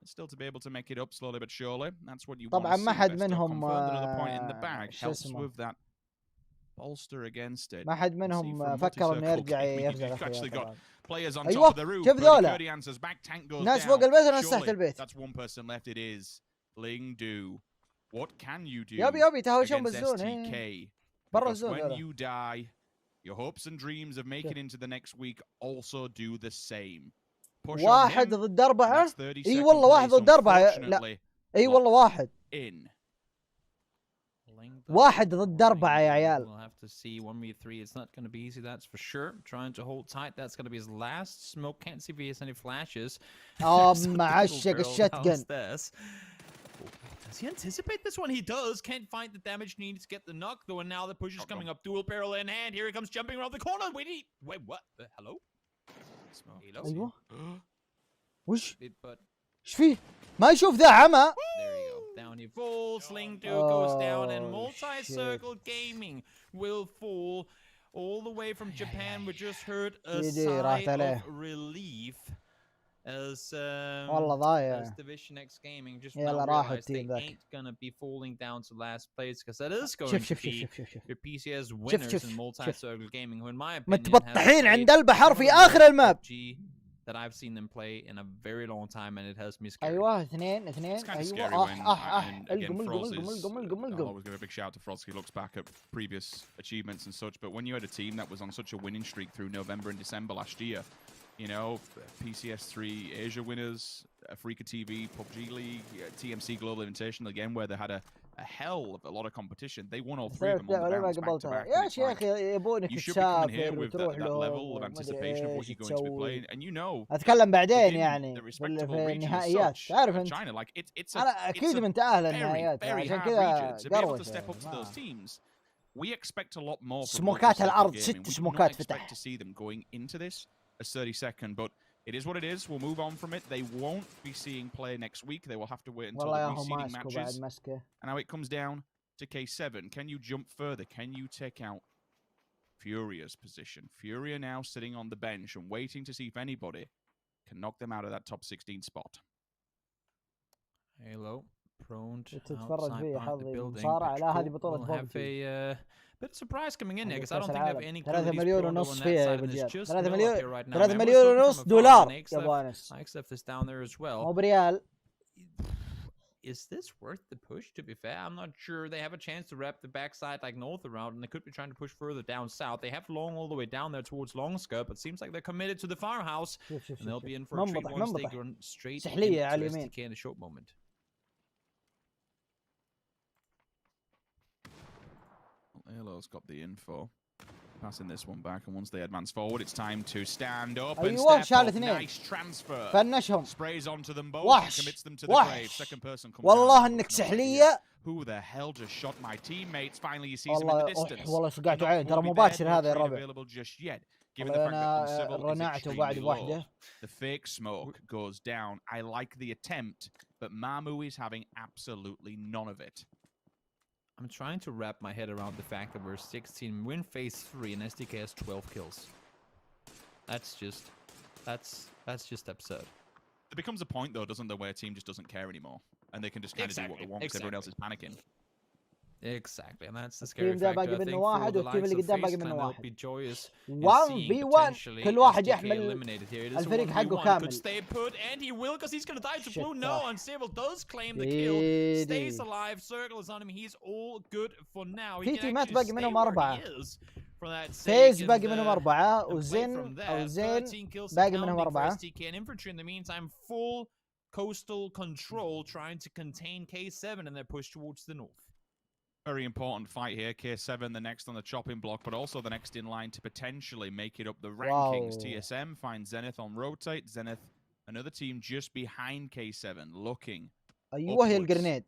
And still to be able to make it up slowly but surely. That's what you want to see. ما حد منهم another point in the bag helps with that bolster against it. ما حد منهم فكر انه يرجع actually got players on top of the roof. شوف ذولا back tank goes ناس down. فوق البيت وناس تحت البيت. That's one person left. It is Lingdu. What can you do يبي تهاوشون against بالزون STK? برا Because الزون when you die, your hopes and dreams of making into the next week also do the same. Push واحد ضد 4. اي والله واحد ضد 4. لا اي والله واحد. واحد ضد 4 يا عيال. We'll have to see 1v3. It's not going to be easy, that's for sure. Trying to hold tight. That's going to be his last smoke. Can't see if he has any flashes. معشق الشتقن. Does he anticipate this one? He does. Can't find the damage needed to get the knock, though. And now the push is coming up. Dual barrel in hand. Here he comes jumping around the corner. Wait, what? Hello? ايوه وش But ايش فيه؟ ما يشوف ذا عمى. There you go. Down he falls. Lingdu goes down, and multi-circle gaming will fall. all the way from Japan. We just heard a sigh of relief as Division X Gaming just now realized they ain't gonna be falling down to last place, because that is going to be your PCS winners in multi-circle gaming, who in my opinion متبطحين عند البحر في آخر الماب. That I've seen them play in a very long time, and it has me scared. ايوه اثنين It's kind of scary when, I'll always give a big shout out to Froz. He looks back at previous achievements and such, but when you had a team that was on such a winning streak through November and December last year, you know, PCS3 Asia winners, Africa TV, PUBG League, TMC Global Invitational again, where they had a hell of a lot of competition. They won all three of them on the bounce back-to-back. You should be coming here with that level of anticipation of what you're going to be playing, and you know. اتكلم بعدين يعني في النهائيات، تعرف انت. China, like it's انا اكيد متأهل النهائيات عشان كذا قروش. We expect a lot more. سموكات الأرض 6 سموكات فتح. To see them going into this as 32nd, but it is what it is. We'll move on from it. They won't be seeing play next week. They will have to wait until the reseeding matches. And now it comes down to K7. Can you jump further? Can you take out Furia's position? Furia now sitting on the bench and waiting to see if anybody can knock them out of that top 16 spot. Halo prone تتفرج فيه حظي مصارعة. لا هذه بطولة بوبجي. Bit of surprise coming in there, because I don't think they have any 3 مليون ونص فيها يا رجال. 3 $3 مليون ونص دولار يا ابو انس. Mike's left this down there as well. مو بريال. Is this worth the push, to be fair? I'm not sure. They have a chance to wrap the backside like north around, and they could be trying to push further down south. They have long all the way down there towards Longskirt, but seems like they're committed to the farmhouse, and they'll be in for a treat once they run straight into STK in a short moment. Halo's got the info. Passing this one back, and once they advance forward, it's time to stand up and step up. Nice transfer. فنشهم. Sprays onto them both and commits them to the grave. Second person comes والله انك سحلية. Who the hell just shot my teammates? Finally, you see some in the distance. والله سقعت عين ترى مباشر هذا يا ربع. Given the fact that Civil is extremely low, the fake smoke goes down. I like the attempt, but Mamu is having absolutely none of it. I'm trying to wrap my head around the fact that we're 16, win phase 3, and SDK has 12 kills. That's just absurd. There becomes a point, though, doesn't there, where a team just doesn't care anymore, and they can just kind of do what they want because everyone else is panicking. Exactly, and that's the scary factor. I think for the likes of FaceClan, they'll be joyous in seeing potentially SDK eliminated here. It is a 1v1, could stay put, and he will, because he's going to die to blue. No, and Civil does claim the kill, stays alive, Circle is on him, he's all good for now. He can actually stay where he is. فيز باقي منهم 4 وزين او زين باقي منهم 4. SDK and Infantry in the meantime, full coastal control, trying to contain K7 and their push towards the north. Very important fight here. K7 the next on the chopping block, but also the next in line to potentially make it up the rankings. TSM finds Zenith on rotate. Zenith, another team just behind K7, looking ايوه هي الجرنيد.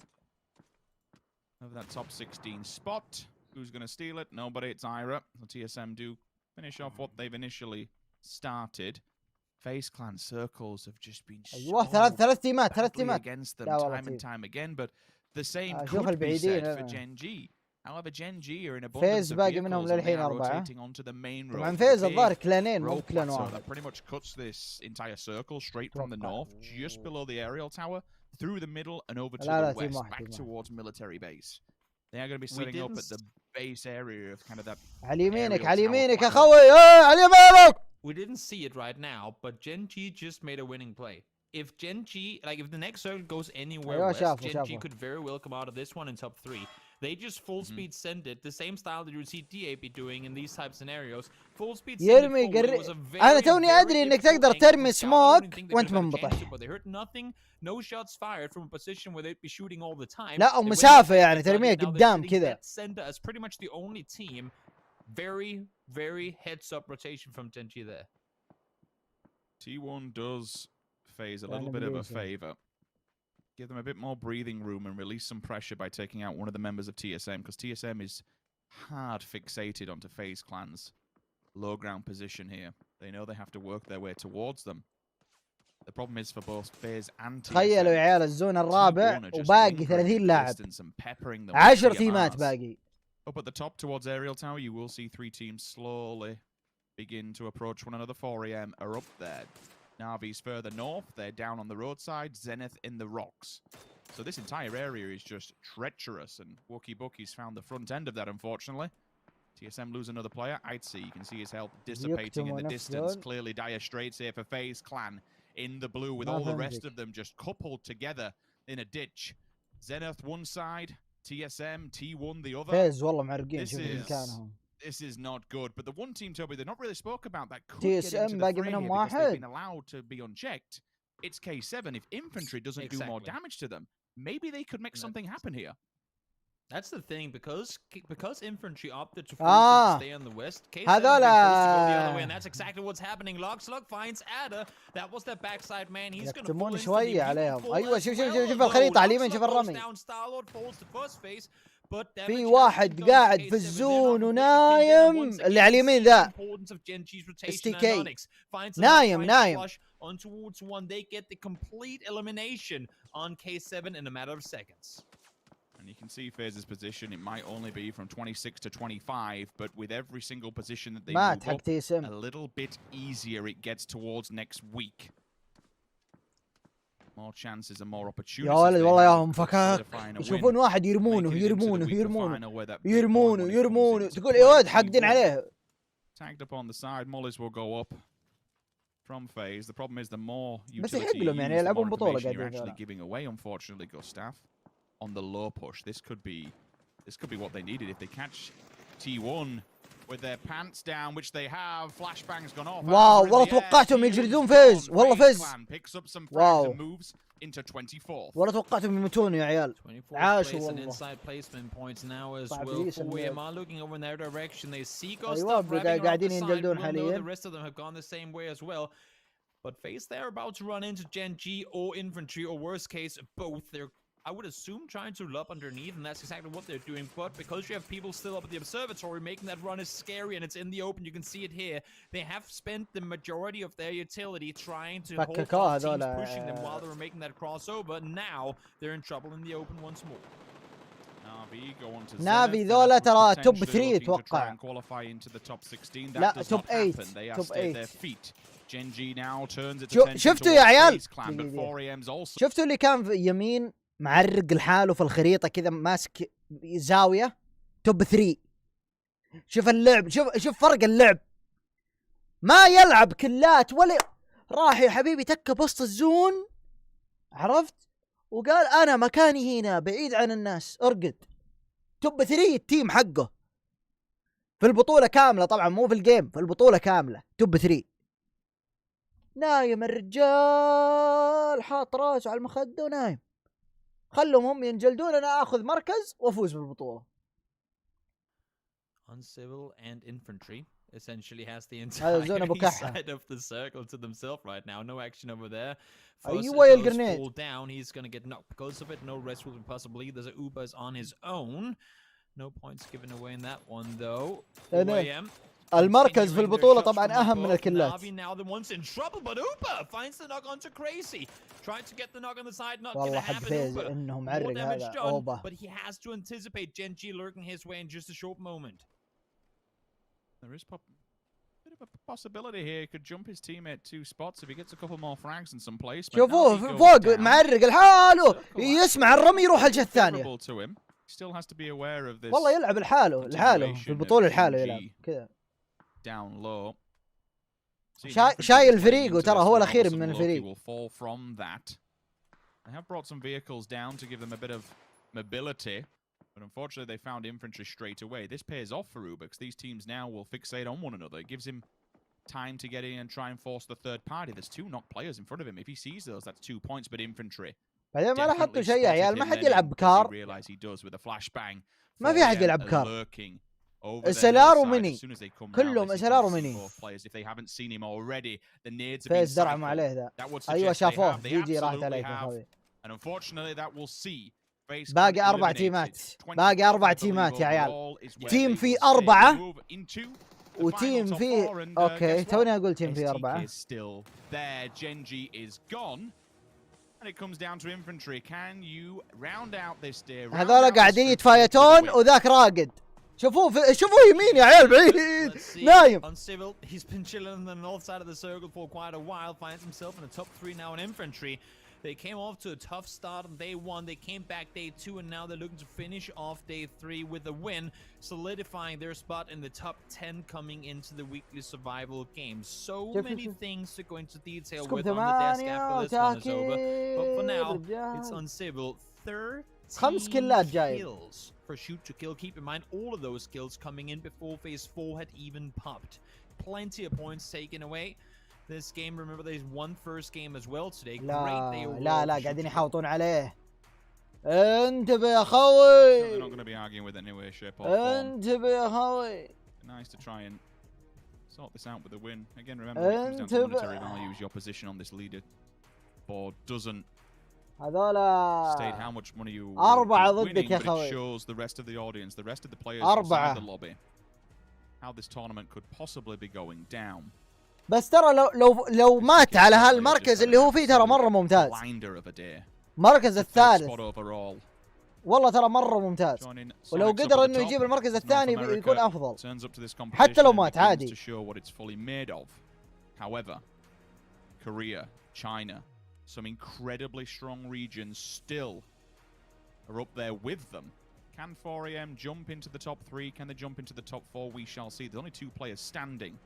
Over that top 16 spot. Who's going to steal it? Nobody. It's Ira. The TSM do finish off what they've initially started. FaceClan circles have just been ايوه ثلاث تيمات against them time and time again, but the same could be said for Gen G. However, Gen G are in abundance of vehicles and they are rotating onto the main road. طبعا فيز الظاهر كلانين مو كلان واحد. So that pretty much cuts this entire circle straight from the north, just below the aerial tower, through the middle and over to the west, back towards military base. They are going to be setting up at the base area of kind of that. على يمينك يا خوي على يمينك. We didn't see it right now, but Gen G just made a winning play. If Gen G, like if the next circle goes anywhere west, Gen G could very well come out of this one in top 3. They just full speed send it, the same style that you would see DA be doing in these type of scenarios. Full speed send it forward. أنا توني أدري إنك تقدر ترمي سموك وأنت منبطح. But they heard nothing, no shots fired from a position where they'd be shooting all the time. لا ومسافة يعني ترميه قدام كذا. Sender is pretty much the only team. Very heads up rotation from Gen G there. T1 does phase a little bit of a favor. Give them a bit more breathing room and release some pressure by taking out one of the members of TSM, because TSM is hard fixated onto FaceClan's low ground position here. They know they have to work their way towards them. The problem is for both FaZe and TSM. تخيلوا يا عيال الزون الرابع وباقي 30 لاعب. 10 تيمات باقي. Up at the top towards Aerial Tower, you will see 3 teams slowly begin to approach one another. 4 AM are up there. Navi's further north. They're down on the roadside. Zenith in the rocks. So this entire area is just treacherous, and Wookie Bookie's found the front end of that, unfortunately. TSM lose another player. I'd see. You can see his health dissipating in the distance. Clearly dire straits here for FaZe Clan in the blue, with all the rest of them just coupled together in a ditch. Zenith one side, TSM, T1 the other. فاز والله معرقين شوف مكانهم. This is not good, but the one team, Toby, they're not really spoke about that could TSM get into the باقي fray منهم here because they've واحد. been allowed to be unchecked. It's K7. If infantry doesn't do more damage to them, maybe they could make something happen here. That's the thing, because infantry opted to stay on the west. K7 supposed to go the other way, and that's exactly what's happening. Lockslug finds Ada. That was the backside man. He's going to يكتمون شوية عليهم. أيوة شوف الخريطة على اليمين، شوف الرمي. في واحد قاعد في الزون ونايم، اللي على اليمين ذا STK نايم. On towards one, they get the complete elimination on K7 in a matter of seconds. And you can see FaZe's position. It might only be from 26 to 25, but with every single position that they move up, a little bit easier it gets towards next week. More chances and more opportunities. يا ولد والله ياهم فكاك. يشوفون واحد يرمونه تقول يا ولد حاقدين عليه. Tagged up on the side. Mollies will go up from FaZe. The problem is the more utility you use, the more information you're actually giving away, unfortunately, Gustav. On the low push, this could be what they needed. If they catch T1 with their pants down, which they have, flashbang's gone off. واو والله توقعتهم يجلدون فيز. والله فيز. Picks up some frags and moves into 24. والله توقعتهم يموتون يا عيال. عاشوا والله. Inside placement points now as well. 4AM are looking over in their direction. They see Gustav قاعدين ينجلدون حاليا. The rest of them have gone the same way as well. But FaZe, they're about to run into Gen G or infantry, or worst case, both. They're, I would assume, trying to lob underneath, and that's exactly what they're doing. But because you have people still up at the observatory, making that run is scary, and it's in the open. You can see it here. They have spent the majority of their utility trying to hold off teams pushing them while they were making that crossover. Now they're in trouble in the open once more. نافي ذولا ترى توب 3 اتوقع. لا توب 8 توب 8. شفتوا يا عيال؟ شفتوا اللي كان في يمين معرق لحاله في الخريطة كذا ماسك زاوية؟ توب 3. شوف اللعب، شوف فرق اللعب. ما يلعب كلات ولا راح يا حبيبي تكة بوسط الزون، عرفت؟ وقال أنا مكاني هنا بعيد عن الناس، ارقد. توب 3 التيم حقه في البطولة كاملة، طبعا مو في الجيم، في البطولة كاملة توب 3. نايم الرجال، حاط راسه على المخدة ونايم. خلهم هم ينجلدون، انا اخذ مركز وافوز بالبطولة. Uncivil and infantry essentially has the entire side of the circle to themselves right now. No action over there. أيوة يا الجرنيد. Fall down. He's gonna get knocked because of it. No rest will be possible either. The Uber is on his own. No points given away in that one though. المركز في البطولة طبعا أهم من الكلات. Now the one's in trouble, but Uber finds the knock onto Crazy. Trying to get the knock on the side, not gonna happen. Uber, إنه معرق هذا أوبا. But he has to anticipate Gen G lurking his way in just a short moment. There is a bit of a possibility here. He could jump his teammate 2 spots if he gets a couple more frags in some place. شوفوه فوق معرق لحاله، يسمع الرمي يروح الجهة الثانية. Still has to be aware of this. والله يلعب لحاله في البطولة لحاله يلعب كذا. Down low. شايل فريقه ترى، هو الأخير من الفريق. Will fall from that. They have brought some vehicles down to give them a bit of mobility, but unfortunately they found infantry straight away. This pays off for Uber because these teams now will fixate on one another. It gives him time to get in and try and force the third party. There's 2 knocked players in front of him. If he sees those, that's 2 points. But infantry. بعدين ما لاحظتوا شيء يا عيال، ما حد يلعب بكار. ما في أحد يلعب بكار. SLR وميني، كلهم SLR وميني. فاز درعم عليه ذا. أيوة شافوه، جي راحت عليه خوي. باقي 4 تيمات، باقي 4 تيمات يا عيال. تيم فيه 4 وتيم فيه اوكي، توني اقول تيم فيه 4. هذول قاعدين يتفايتون وذاك راقد. شوفوه يمين يا عيال بعيد نايم. Uncivil, he's been chilling on the north side of the circle for quite a while, finds himself in the top 3 now in infantry. They came off to a tough start on day 1, they came back day 2, and now they're looking to finish off day 3 with a win, solidifying their spot in the top 10 coming into the weekly survival games. So many things to go into detail with on the desk after this one is over, but for now, it's Uncivil 13 kills for shoot to kill. Keep in mind, all of those kills coming in before phase 4 had even popped. Plenty of points taken away. This game, remember, they won first game as well today. Great day overall. لا قاعدين يحاوطون عليه. انتبه يا خوي. They're not going to be arguing with it in any way, shape or form. انتبه يا خوي. Nice to try and sort this out with a win. Again, remember, it comes down to monetary values. Your position on this leader board doesn't state how much money you are winning, but it shows the rest of the audience, the rest of the players inside the lobby, how this tournament could possibly be going down. بس ترى لو مات على هالمركز اللي هو فيه ترى مرة ممتاز. المركز الثالث والله ترى مرة ممتاز، ولو قدر انه يجيب المركز الثاني بيكون افضل حتى لو مات عادي. However, Korea, China, some incredibly strong regions still are up there with them. Can 4AM jump into the top 3? Can they jump into the top 4? We shall see. There's only 2 players standing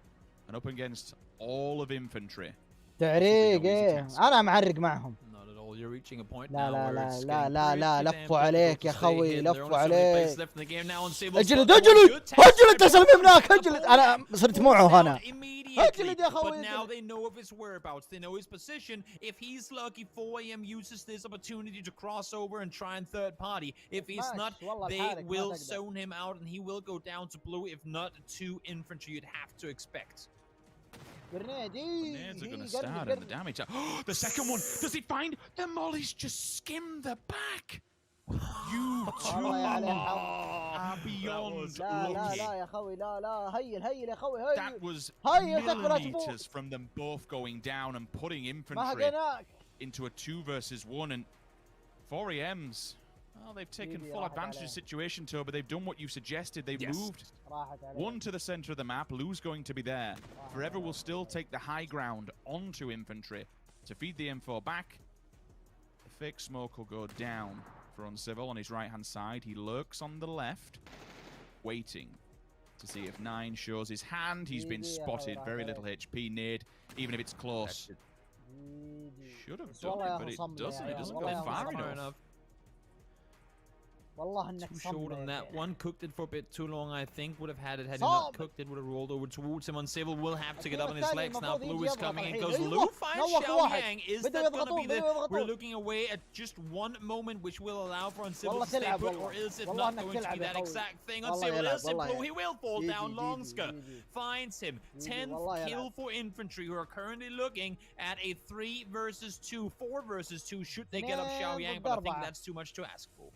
and up against all of infantry. تعريق ايه انا معرق معهم. You're reaching a point لا now لا where لا لا لا لا لفوا عليك يا خوي لفوا عليك. اجلد اجلد تسلم هناك اجلد. انا صرت معه هنا. اجلد يا خوي. But now they know of his whereabouts. They know his position. If he's lucky, 4AM uses this opportunity to cross over and try and third party. If he's not, they will zone him out and he will go down to blue. If not, 2 infantry you'd have to expect. Grenades are going to start and the damage. The second one. Does he find the mollies? Just skim the back. You two are beyond lucky. That was millimeters from them both going down and putting infantry into a 2 versus 1. And 4AMs, well, they've taken full advantage of the situation, Toba, but they've done what you suggested. They've moved 1 to the center of the map. Lou's going to be there. Forever will still take the high ground onto infantry to feed the M4 back. The fake smoke will go down for Uncivil on his right-hand side. He lurks on the left, waiting to see if 9 shows his hand. He's been spotted. Very little HP. Nade, even if it's close. Should have done it, but it doesn't. It doesn't go far enough. Too short on that one. Cooked it for a bit too long, I think. Would have had it had he not cooked it. Would have rolled over towards him. Uncivil will have to get up on his legs now. Blue is coming in. Goes Lu. Finds Xiaoyang. Is that going to be the... We're looking away at just 1 moment, which will allow for Uncivil to stay put, or is it not going to be that exact thing? Uncivil is in Blue. He will fall down. Longska finds him. 10th kill for infantry, who are currently looking at a 3 versus 2, 4 versus 2. Should they get up Xiaoyang? But I think that's too much to ask for.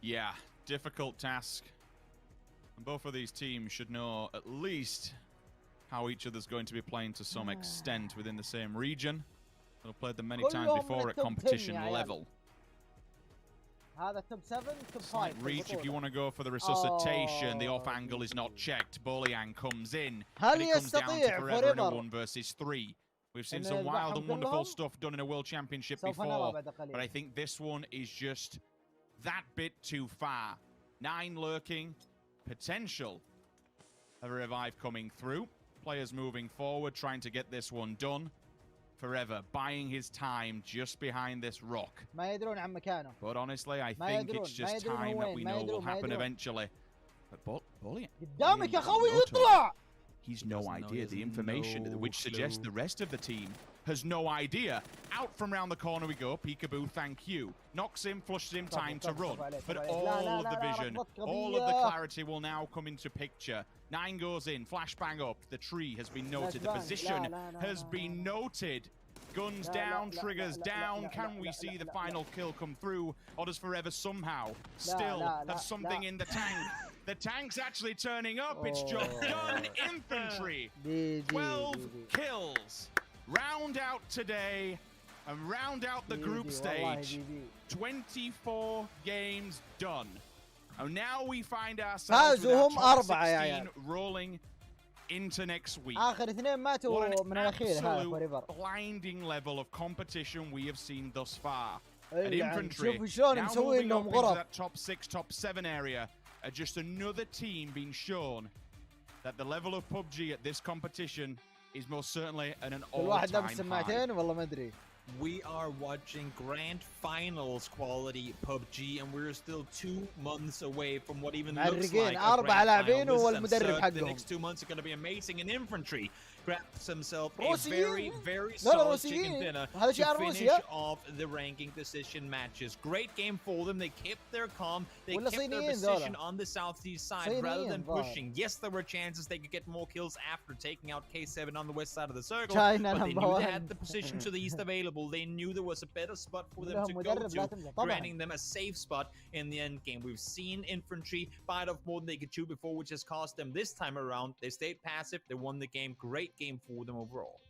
Yeah, difficult task. And both of these teams should know at least how each other's going to be playing to some extent within the same region. They've played them many times before at competition level. Slight reach if you want to go for the resuscitation. The off angle is not checked. Boliang comes in. And it comes down to Forever in a 1 versus 3. We've seen some wild and wonderful stuff done in a World Championship before. But I think this one is just that bit too far. 9 lurking, potential of a revive coming through. Players moving forward, trying to get this one done. Forever buying his time just behind this rock. But honestly, I think it's just time that we know will happen eventually. But Bolian, he's no idea. The information which suggests the rest of the team has no idea. Out from round the corner we go. Peekaboo, thank you. Knocks him, flushes him, time to run. But all of the vision, all of the clarity will now come into picture. 9 goes in, flashbang up. The tree has been noted. The position has been noted. Guns down, triggers down. Can we see the final kill come through? Or does Forever somehow still have something in the tank? The tank's actually turning up. It's job done. Infantry. 12 kills. Round out today and round out the group stage. 24 games done. And now we find ourselves فازوا هم with our top 4 يا عيال. 16 rolling into next week. آخر 2 ماتوا من الأخير هذا فوريفر. Blinding level of competition we have seen thus far. At العن infantry, شوف شلون now مسوين moving لهم up into غرف. that top 6, top 7 area, are just another team being shown that the level of PUBG at this competition is most certainly at an كل واحد لابس all-time high. سماعتين والله ما أدري. We are watching grand finals quality PUBG, and we're still 2 months away from what even looks like a 4 grand لاعبين final. والمدرب The حقهم. next 2 months are going to be amazing in infantry. Grabs himself a روسيين. very لا لا solid chicken روسيين. dinner هذا to شعار finish روسيا. off the ranking decision matches. Great game for them. They kept their calm. They ولا kept their صينيين position ذولا. on the southeast side صينيين rather than ظاهر. pushing. Yes, there were chances they could get more kills after taking out K7 on the west side of the circle, China but they number knew they 1. had the position to the east available. They knew there was a better spot for them لهم to go مدرب لا to, تمزح طبعا. granting them a safe spot in the end game. We've seen infantry bite off more than they could chew before, which has cost them this time around. They stayed passive. They won the game. Great game for them overall.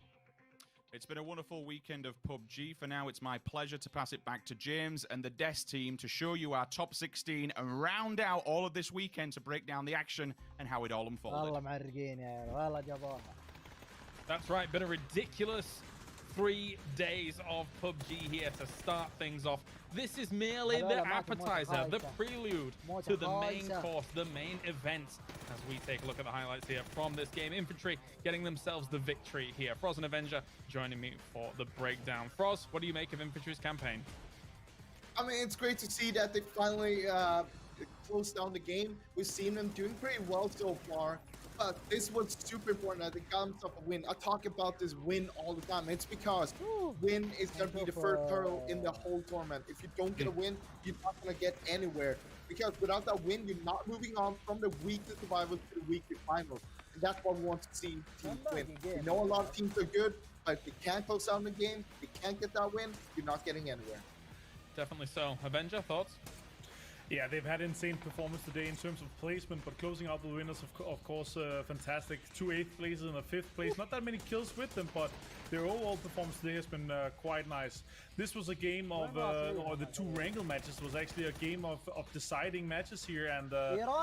It's been a wonderful weekend of PUBG. For now, it's my pleasure to pass it back to James and the DES team to show you our top 16 and round out all of this weekend to break down the action and how it all unfolded. والله معرقين يا عيال والله جابوها. That's right, been a ridiculous 3 days of PUBG here to start things off. This is merely the appetizer, the prelude to the main course, the main event. As we take a look at the highlights here from this game, Infantry getting themselves the victory here. Froz and Avenger joining me for the breakdown. Froz, what do you make of Infantry's campaign? I mean, it's great to see that they finally closed down the game. We've seen them doing pretty well so far. But this was super important that they got themselves a win. I talk about this win all the time. It's because win is going to be the first hurdle in the whole tournament. If you don't get a win, you're not going to get anywhere. Because without that win, you're not moving on from the weekly survivals to the weekly finals. And that's what we want to see teams win. We know a lot of teams are good, but if they can't close down the game, they can't get that win, you're not getting anywhere. Definitely so. Avenger, thoughts? Yeah, they've had insane performance today in terms of placement, but closing out the winners, of course, fantastic. 2 8th places and a 5th place. Not that many kills with them, but their overall performance today has been quite nice. This was a game of, or the 2 wrangle matches was actually a game of deciding matches here, and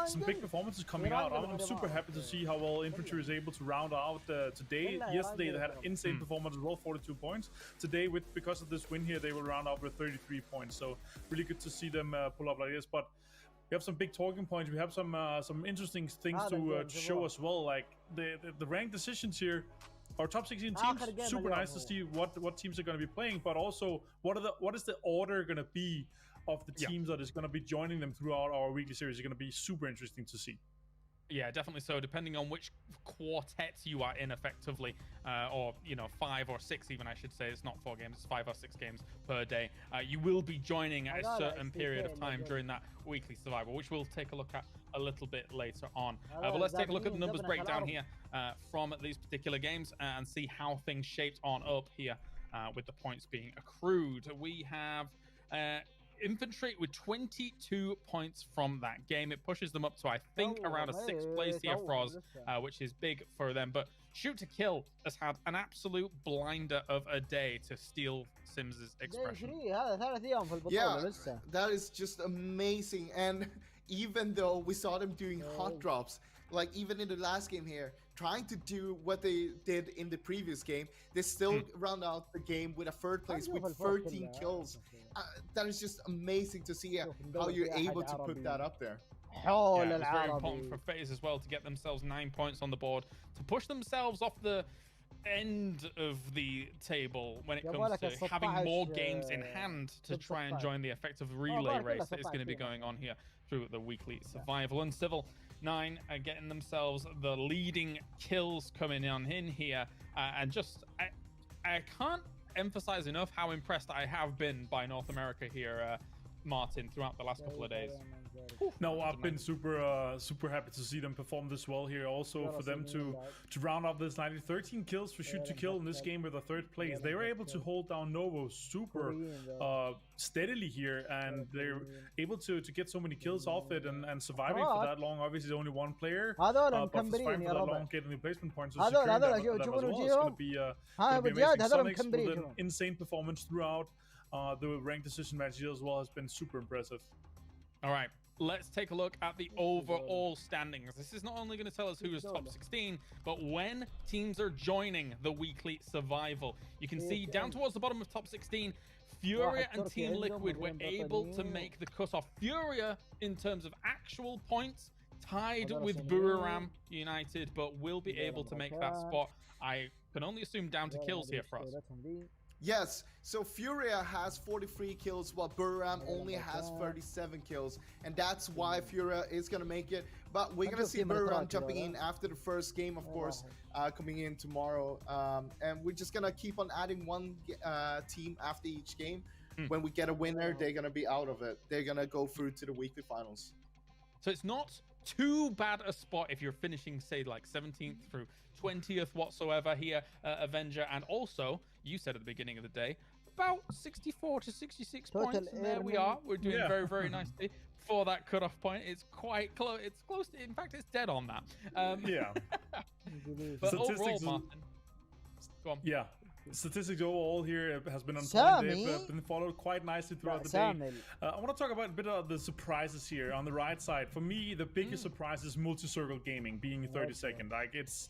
some big performances coming out. I'm super happy to see how well Infantry is able to round out today. Yesterday they had an insane performance as well, 42 points. Today, because of this win here, they will round out with 33 points. So really good to see them pull up like this. But we have some big talking points. We have some interesting things to show as well. Like the ranked decisions here. Our top 16 teams, super nice to see what teams are going to be playing, but also what is the order going to be of the teams that is going to be joining them throughout our weekly series. Is going to be super interesting to see. Yeah, definitely so. Depending on which quartet you are in, effectively, or 5 or 6, even I should say. It's not 4 games; it's 5 or 6 games per day. You will be joining at a certain period of time during that weekly survival, which we'll take a look at a little bit later on. But let's take a look at the numbers breakdown here from these particular games and see how things shaped on up here with the points being accrued. We have Infantry with 22 points from that game. It pushes them up to, I think, around a 6th place here, Froz, which is big for them. But Shoot to Kill has had an absolute blinder of a day, to steal Sims's expression. Yeah, that is just amazing. And even though we saw them doing hot drops, like even in the last game here, trying to do what they did in the previous game, they still round out the game with a 3rd place with 13 kills. That is just amazing to see how you're able to put that up there. Yeah, it was very important for FaZe as well to get themselves 9 points on the board, to push themselves off the end of the table when it comes to having more games in hand to try and join the effective relay race that is going to be going on here through the weekly survival. And Civil 9 are getting themselves the leading kills coming on in here, and just I can't emphasize enough how impressed I have been by North America here, Martin, throughout the last couple of days. No, I've been super happy to see them perform this well here. Also for them to round up this 13 kills for Shoot to Kill in this game with a 3rd place. They were able to hold down Novo super steadily here, and they're able to get so many kills off it and surviving for that long. Obviously, only 1 player, but surviving for that long, getting the placement points, so securing that as well. It's going to be amazing. Sonics with an insane performance throughout the ranked decision match here as well has been super impressive. All right, let's take a look at the overall standings. This is not only going to tell us who is top 16, but when teams are joining the weekly survival. You can see down towards the bottom of top 16, Furia and Team Liquid were able to make the cutoff. Furia, in terms of actual points, tied with Buriram United, but will be able to make that spot. I can only assume down to kills here for us. Yes, so Furia has 43 kills while Buriram only has 37 kills, and that's why Furia is going to make it. But we're going to see Buriram jumping in after the first game, of course, coming in tomorrow. And we're just going to keep on adding one team after each game. When we get a winner, they're going to be out of it. They're going to go through to the weekly finals. So it's not too bad a spot if you're finishing, say, like 17th through 20th whatsoever here, Avenger. And also, you said at the beginning of the day, about 64 to 66 points. And there we are. We're doing very, very nicely for that cutoff point. It's quite close. It's close. In fact, it's dead on that. But overall, Martin, go on. Yeah. Statistics overall here has been on point. They've been followed quite nicely throughout the day. I want to talk about a bit of the surprises here on the right side. For me, the biggest surprise is Multi-Circle Gaming being 32nd. Like, it's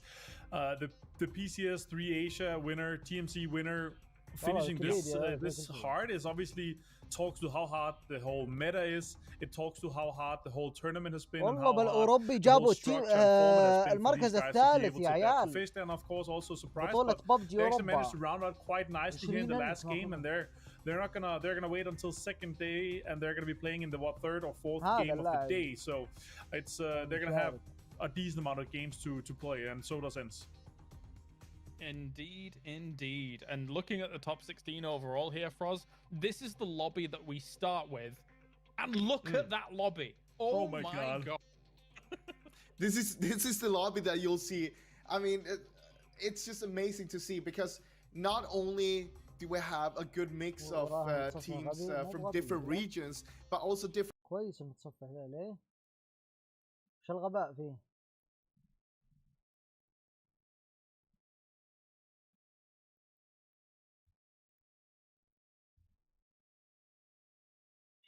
the PCS 3 Asia winner, TMC winner, finishing this hard is obviously talks to how hard the whole meta is. It talks to how hard the whole tournament has been. والله بالأوروبي جابوا المركز الثالث يا عيال. Facetime, of course, also surprised. They managed to round out quite nicely here in the last game, and they're gonna wait until second day, and they're gonna be playing in the third or fourth game of the day. So it's they're gonna have a decent amount of games to play, and so does ENCE. Indeed, indeed. And looking at the top 16 overall here, Froz, this is the lobby that we start with. And look at that lobby. Oh my god. This is the lobby that you'll see. I mean, it's just amazing to see, because not only do we have a good mix of teams from different regions, but also different. كويس المتصفح ذا ليه؟ شو الغباء فيه؟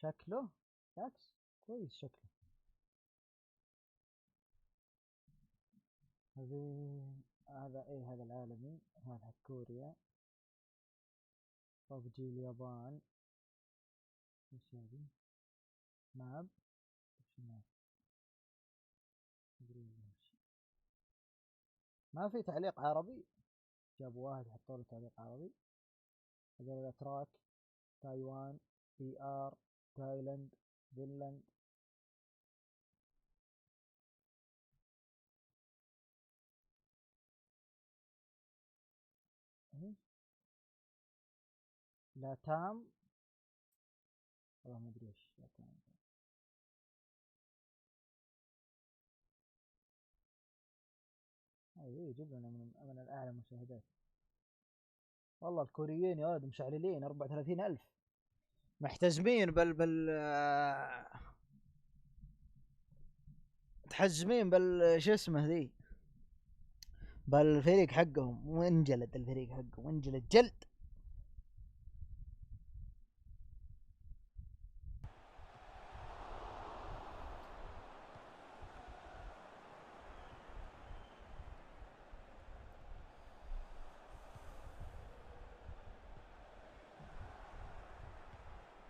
شكله بالعكس كويس شكله. هذا هذا العالمي، هذا كوريا، ببجي اليابان، ايش هذي؟ ماب، ما في تعليق عربي. جابوا واحد حطوا له تعليق عربي. هذول الاتراك، تايوان، PR، تايلاند، فنلند. لاتام، والله ما ادري ايش لاتام. يجيب لنا من الاعلى مشاهدات. والله الكوريين يا ولد مشعللين 34,000 محتزمين متحزمين شو اسمه ذي، بالفريق حقهم. وانجلد الفريق حقهم، وانجلد جلد.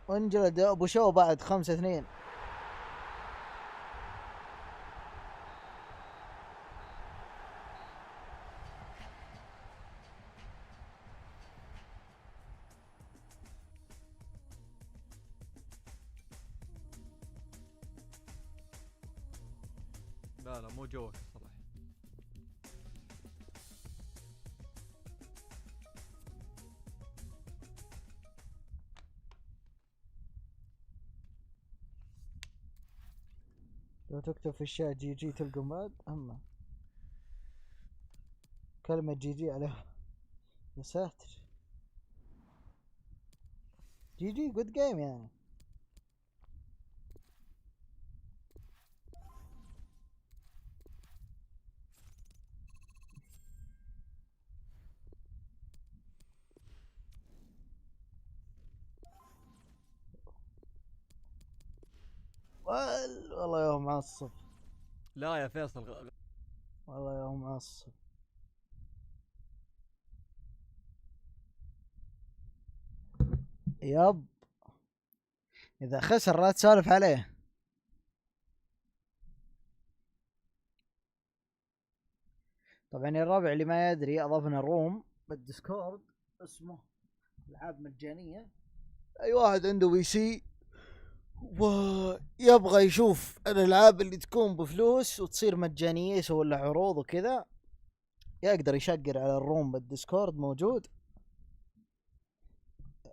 وانجلد ابو شو بعد 5-2. لا مو جوك صراحة. لو تكتب في الشات GG تلقى ماد. اما كلمة GG عليها. يا ساتر. GG good game يعني. والله يوم معصب. لا يا فيصل والله يوم معصب. يب اذا خسر لا تسولف عليه. طبعا الرابع اللي ما يدري اضفنا روم بالديسكورد اسمه العاب مجانيه. اي واحد عنده بي سي ويبغى يشوف الالعاب اللي تكون بفلوس وتصير مجانيه يسوي لها عروض وكذا يقدر يشقر على الروم بالديسكورد موجود.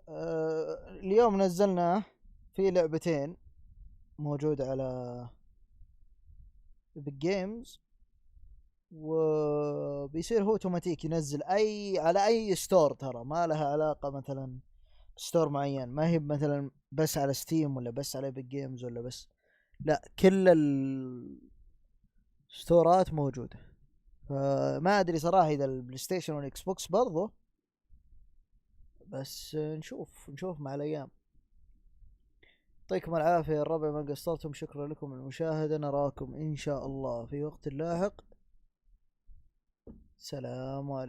اليوم نزلنا في لعبتين موجود على بالجيمز وبيصير هو اوتوماتيك ينزل على اي ستور. ترى ما لها علاقة مثلا ستور معين، ما هي مثلا بس على ستيم ولا بس على بيج جيمز ولا بس، لا كل الستورات موجودة. فما ادري صراحة اذا البلاي ستيشن والاكس بوكس برضو، بس نشوف مع الايام. يعطيكم العافية يا الربع ما قصرتم. شكرا لكم المشاهدة، نراكم ان شاء الله في وقت لاحق. سلام عليكم.